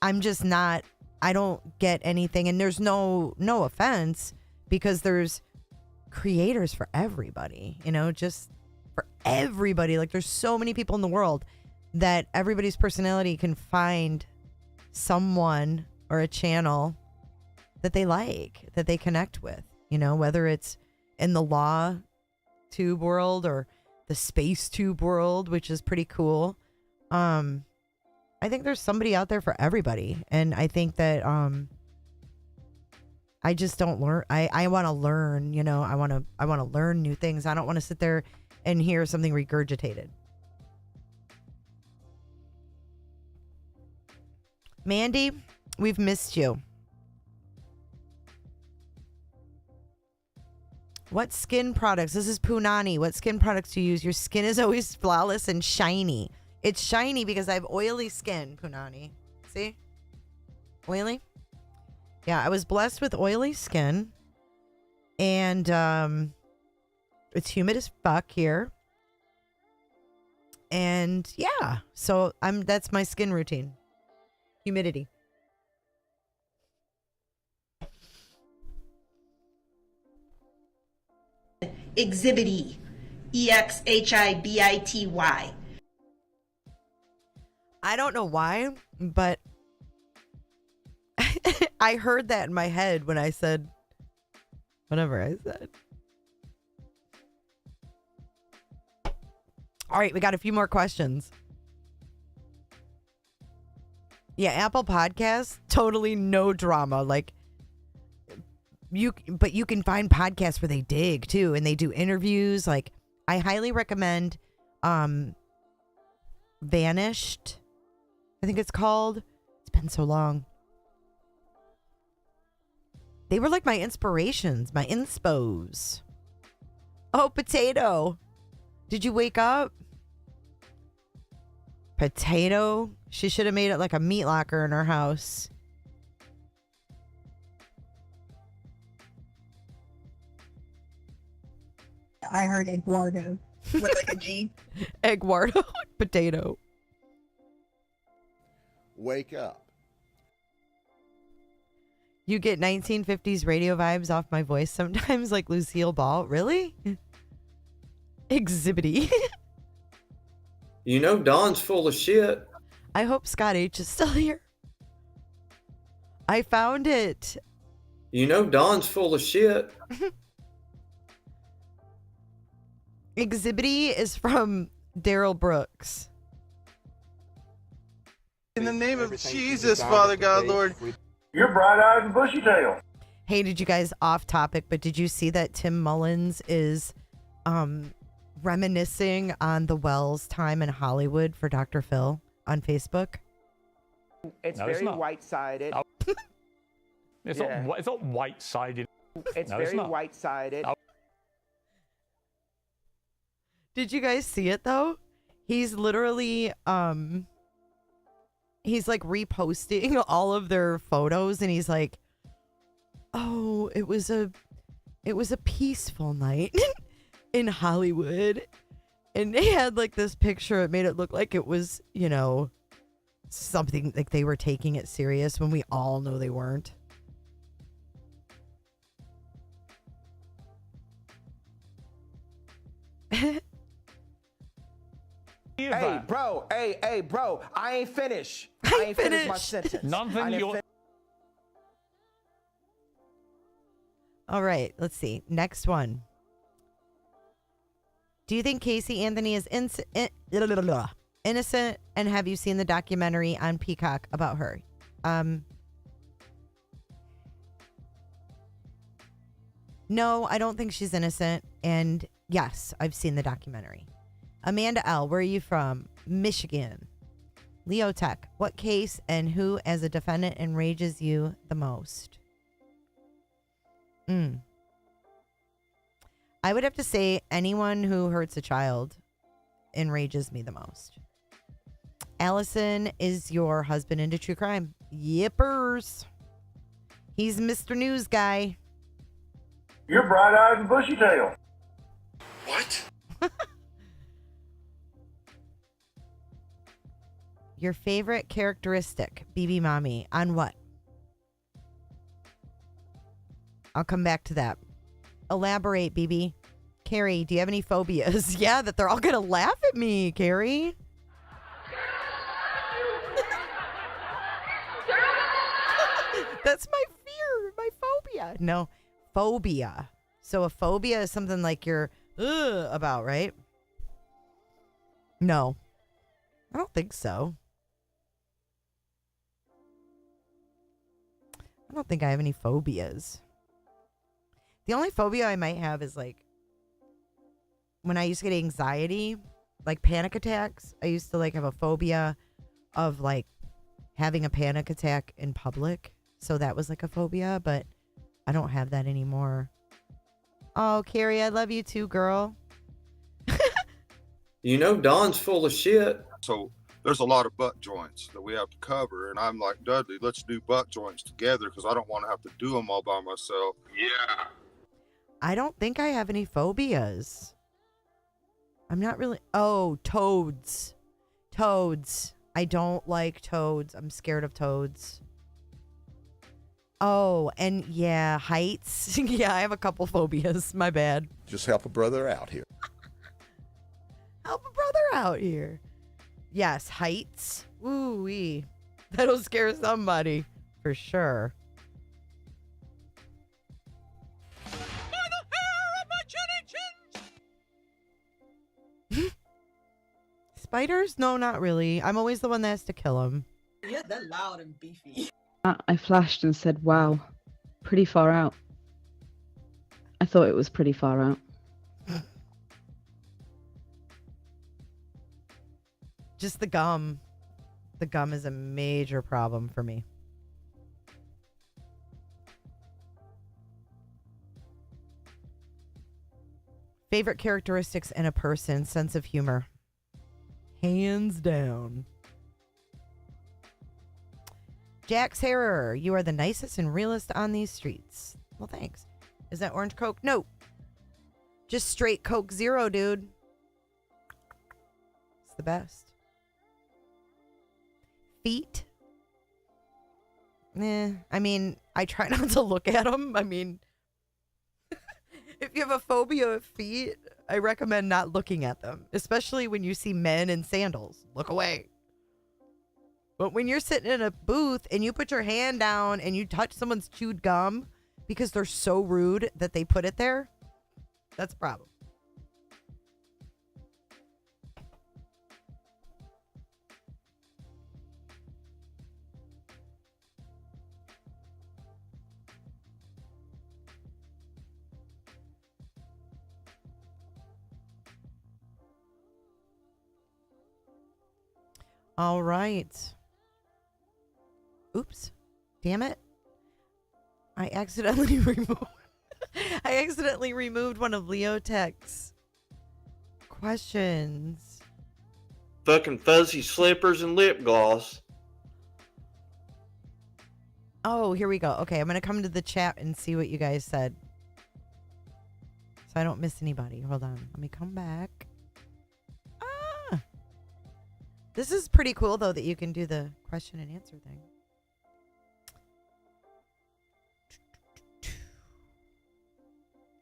I'm just not, I don't get anything. And there's no offense, because there's creators for everybody, just for everybody. Like, there's so many people in the world that everybody's personality can find someone or a channel that they like, that they connect with, whether it's in the law tube world or the space tube world, which is pretty cool. I think there's somebody out there for everybody. And I think that I just don't learn. I want to learn, I want to learn new things. I don't want to sit there and hear something regurgitated. Mandy, we've missed you. What skin products? This is Punani. What skin products do you use? Your skin is always flawless and shiny. It's shiny because I have oily skin, Punani. See? Oily? Yeah, I was blessed with oily skin. And it's humid as fuck here. And yeah, so that's my skin routine. Humidity. Exhibity. Exhibity. I don't know why, but I heard that in my head when I said whatever I said. All right, we got a few more questions. Yeah, Apple Podcasts, totally no drama. Like, but you can find podcasts where they dig too, and they do interviews. Like, I highly recommend Vanished, I think it's called. It's been so long. They were like my inspirations, my inspos. Oh, Potato. Did you wake up? Potato. She should have made it like a meat locker in her house. I heard Eduardo with like a G. Eduardo. Potato. Wake up. You get 1950s radio vibes off my voice sometimes, like Lucille Ball. Really? Exhibity. Dawn's full of shit. I hope Scott H is still here. I found it. Dawn's full of shit. Exhibity is from Daryl Brooks. In the name of Jesus, Father God, Lord. You're bright-eyed and bushy-tailed. Hey, did you guys, off topic, but did you see that Tim Mullins is reminiscing on the Wells time in Hollywood for Dr. Phil on Facebook? It's very white-sided. It's not white-sided. It's very white-sided. Did you guys see it though? He's literally he's like reposting all of their photos, and he's like, "Oh, it was a peaceful night in Hollywood." And they had like this picture. It made it look like it was, something like they were taking it serious when we all know they weren't. Hey, bro. Hey, bro. I ain't finished. I ain't finished my sentence. Nothing you're... All right, let's see. Next one. Do you think Casey Anthony is innocent? And have you seen the documentary on Peacock about her? No, I don't think she's innocent. And yes, I've seen the documentary. Amanda L., where are you from? Michigan. Leo Tech, what case and who as a defendant enrages you the most? I would have to say anyone who hurts a child enrages me the most. Allison is your husband into true crime. Yippers. He's Mr. News Guy. You're bright-eyed and bushy-tailed. What? Your favorite characteristic, BB Mommy, on what? I'll come back to that. Elaborate, BB. Carrie, do you have any phobias? Yeah, that they're all going to laugh at me, Carrie. That's my fear, my phobia. No, phobia. So a phobia is something like you're about, right? No, I don't think so. I don't think I have any phobias. The only phobia I might have is like when I used to get anxiety, like panic attacks. I used to like have a phobia of like having a panic attack in public. So that was like a phobia, but I don't have that anymore. Oh, Carrie, I love you too, girl. You know, Don's full of shit. So there's a lot of butt joints that we have to cover. And I'm like, Dudley, let's do butt joints together because I don't want to have to do them all by myself. Yeah. I don't think I have any phobias. I'm not really. Oh, toads. Toads. I don't like toads. I'm scared of toads. Oh, and yeah, heights. Yeah, I have a couple phobias. My bad. Just help a brother out here. Help a brother out here. Yes, heights. Ooh-wee. That'll scare somebody. For sure. Spiders? No, not really. I'm always the one that has to kill them. Yeah, they're loud and beefy. I flashed and said, wow, pretty far out. I thought it was pretty far out. Just the gum. The gum is a major problem for me. Favorite characteristics in a person, sense of humor. Hands down. Jack Sarah, you are the nicest and realest on these streets. Well, thanks. Is that orange Coke? No. Just straight Coke Zero, dude. It's the best. Feet? I mean, I try not to look at them. I mean, if you have a phobia of feet, I recommend not looking at them, especially when you see men in sandals. Look away. But when you're sitting in a booth and you put your hand down and you touch someone's chewed gum because they're so rude that they put it there, that's a problem. All right. Oops. Damn it. I accidentally removed one of Leo Tech's questions. Fucking fuzzy slippers and lip gloss. Oh, here we go. Okay, I'm going to come to the chat and see what you guys said, so I don't miss anybody. Hold on. Let me come back. This is pretty cool, though, that you can do the question and answer thing.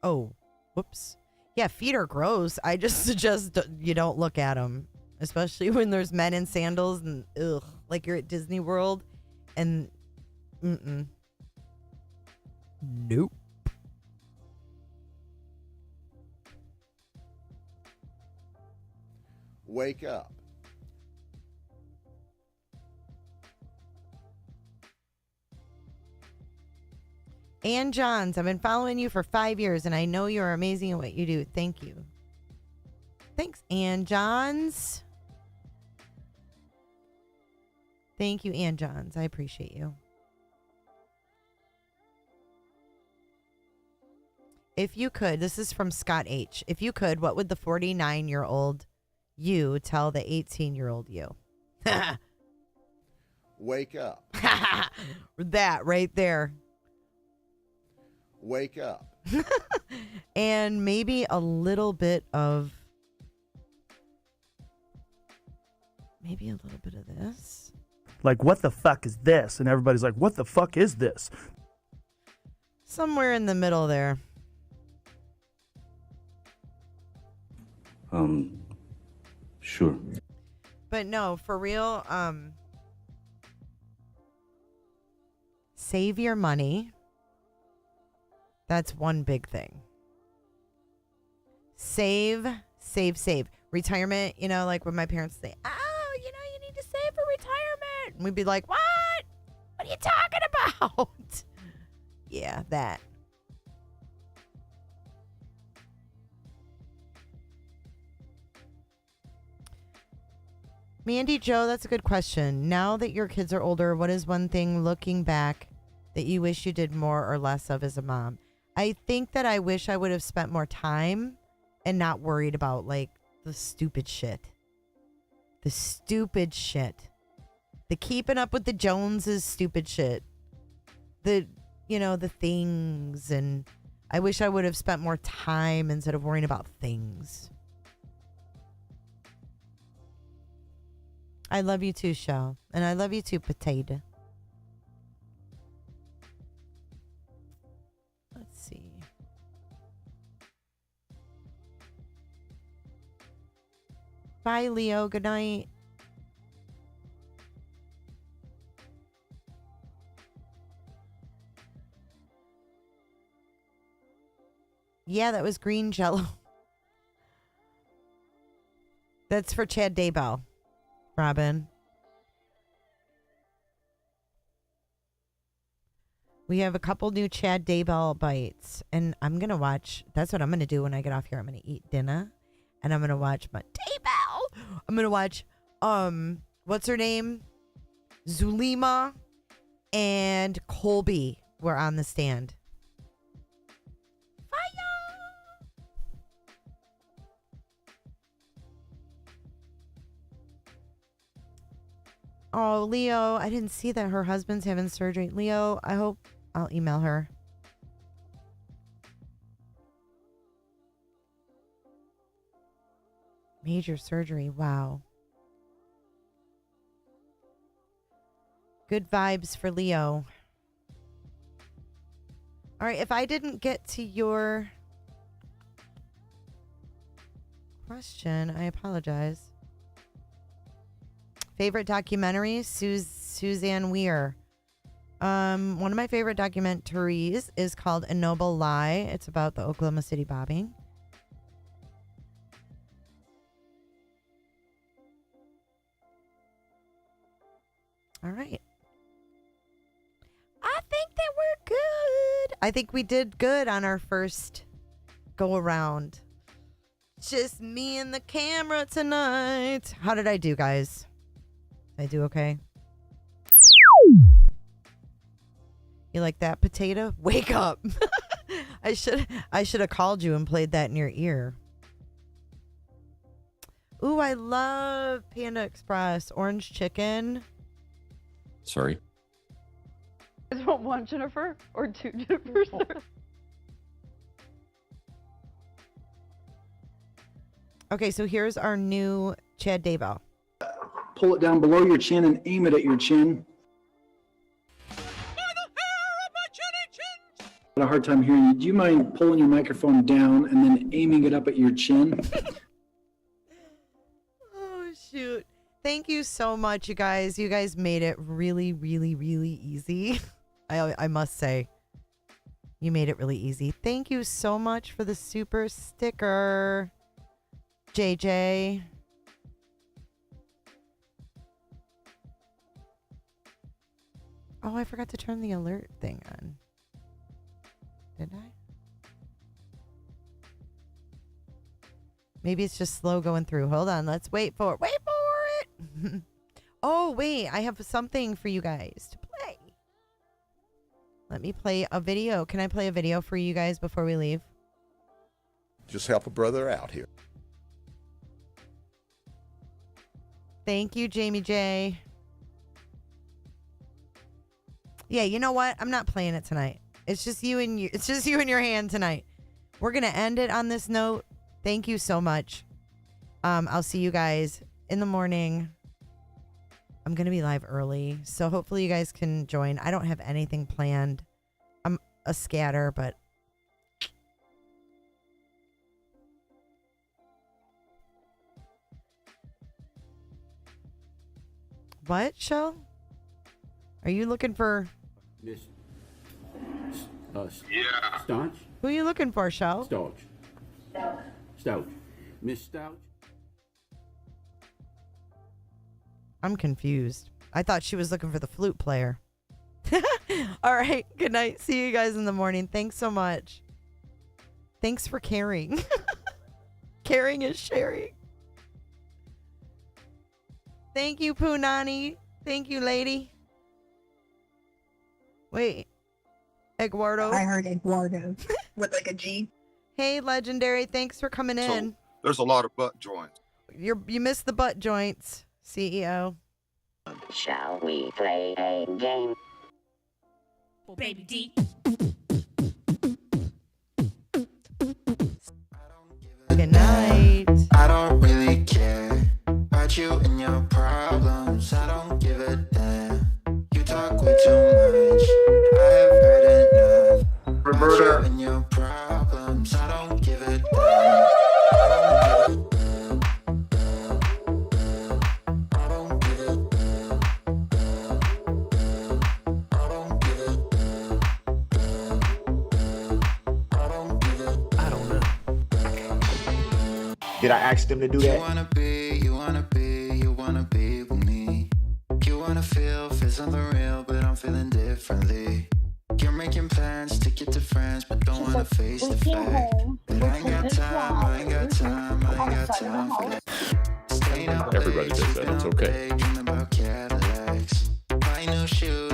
Oh, whoops. Yeah, feet are gross. I just suggest you don't look at them. especially when there's men in sandals and ugh, like you're at Disney World and nope. Wake up. Ann Johns, I've been following you for 5 years and I know you're amazing at what you do. Thank you. Thanks, Ann Johns. Thank you, Ann Johns. I appreciate you. If you could, this is from Scott H. If you could, what would the 49-year-old you tell the 18-year-old you? Wake up. That right there. Wake up. And maybe a little bit of this. Like, what the fuck is this? And everybody's like, what the fuck is this? Somewhere in the middle there. Sure. But no, for real, save your money. That's one big thing. Save. Retirement, like when my parents say, oh, you need to save for retirement. And we'd be like, what? What are you talking about? Yeah, that. Mandy Joe, that's a good question. Now that your kids are older, what is one thing looking back that you wish you did more or less of as a mom? I think that I wish I would have spent more time and not worried about the stupid shit. The keeping up with the Joneses stupid shit. The things, and I wish I would have spent more time instead of worrying about things. I love you too, Shell. And I love you too, Potato. Let's see. Bye, Leo. Good night. Yeah, that was green jello. That's for Chad Daybell. Robin. We have a couple new Chad Daybell bites, and I'm going to watch. That's what I'm going to do when I get off here. I'm going to eat dinner, and I'm going to watch my Daybell. I'm going to watch, what's her name? Zulima and Colby were on the stand. Oh, Leo, I didn't see that her husband's having surgery. Leo, I hope I'll email her. Major surgery. Wow. Good vibes for Leo. All right, if I didn't get to your question, I apologize. Favorite documentary, Suzanne Weir. One of my favorite documentaries is called A Noble Lie. It's about the Oklahoma City bombing. All right. I think that we're good. I think we did good on our first go around. Just me and the camera tonight. How did I do, guys? Did I do okay? You like that, Potato? Wake up. I should have called you and played that in your ear. Ooh, I love Panda Express. Orange chicken. Sorry. You guys want one Jennifer or two Jennifers? Okay, so here's our new Chad Daybell. Pull it down below your chin and aim it at your chin. I had a hard time hearing you. Do you mind pulling your microphone down and then aiming it up at your chin? Oh, shoot. Thank you so much, you guys. You guys made it really, really, really easy. I must say. You made it really easy. Thank you so much for the super sticker, JJ. Oh, I forgot to turn the alert thing on. Did I? Maybe it's just slow going through. Hold on. Let's wait for it. Wait for it. Oh, wait. I have something for you guys to play. Let me play a video. Can I play a video for you guys before we leave? Just help a brother out here. Thank you, Jamie J. Yeah, you know what? I'm not playing it tonight. It's just you and you. It's just you and your hand tonight. We're gonna end it on this note. Thank you so much. I'll see you guys in the morning. I'm gonna be live early, so hopefully you guys can join. I don't have anything planned. I'm a scatter, but what, Shell? Are you looking for? Miss. Yeah. Staunch? Who are you looking for, Shell? Stouch. Stouch. Miss Stouch? I'm confused. I thought she was looking for the flute player. All right. Good night. See you guys in the morning. Thanks so much. Thanks for caring. Caring is sharing. Thank you, Punani. Thank you, lady. Wait. Eduardo. I heard Eduardo with like a G. Hey, Legendary. Thanks for coming in. There's a lot of butt joints. You missed the butt joints, CEO. Shall we play a game? Baby D. Good night. I don't really care about you and your problems. I don't give a damn. You talk way too much. I have heard enough. About you and your problems. I don't give a damn. Did I ask them to do that? You wanna be with me. You wanna feel something real, but I'm feeling differently. You're making plans to get to friends, but don't wanna face the fact that I ain't got time for that. Staying up Everybody does that. It's okay. dreaming about Cadillacs. Buy new shoes.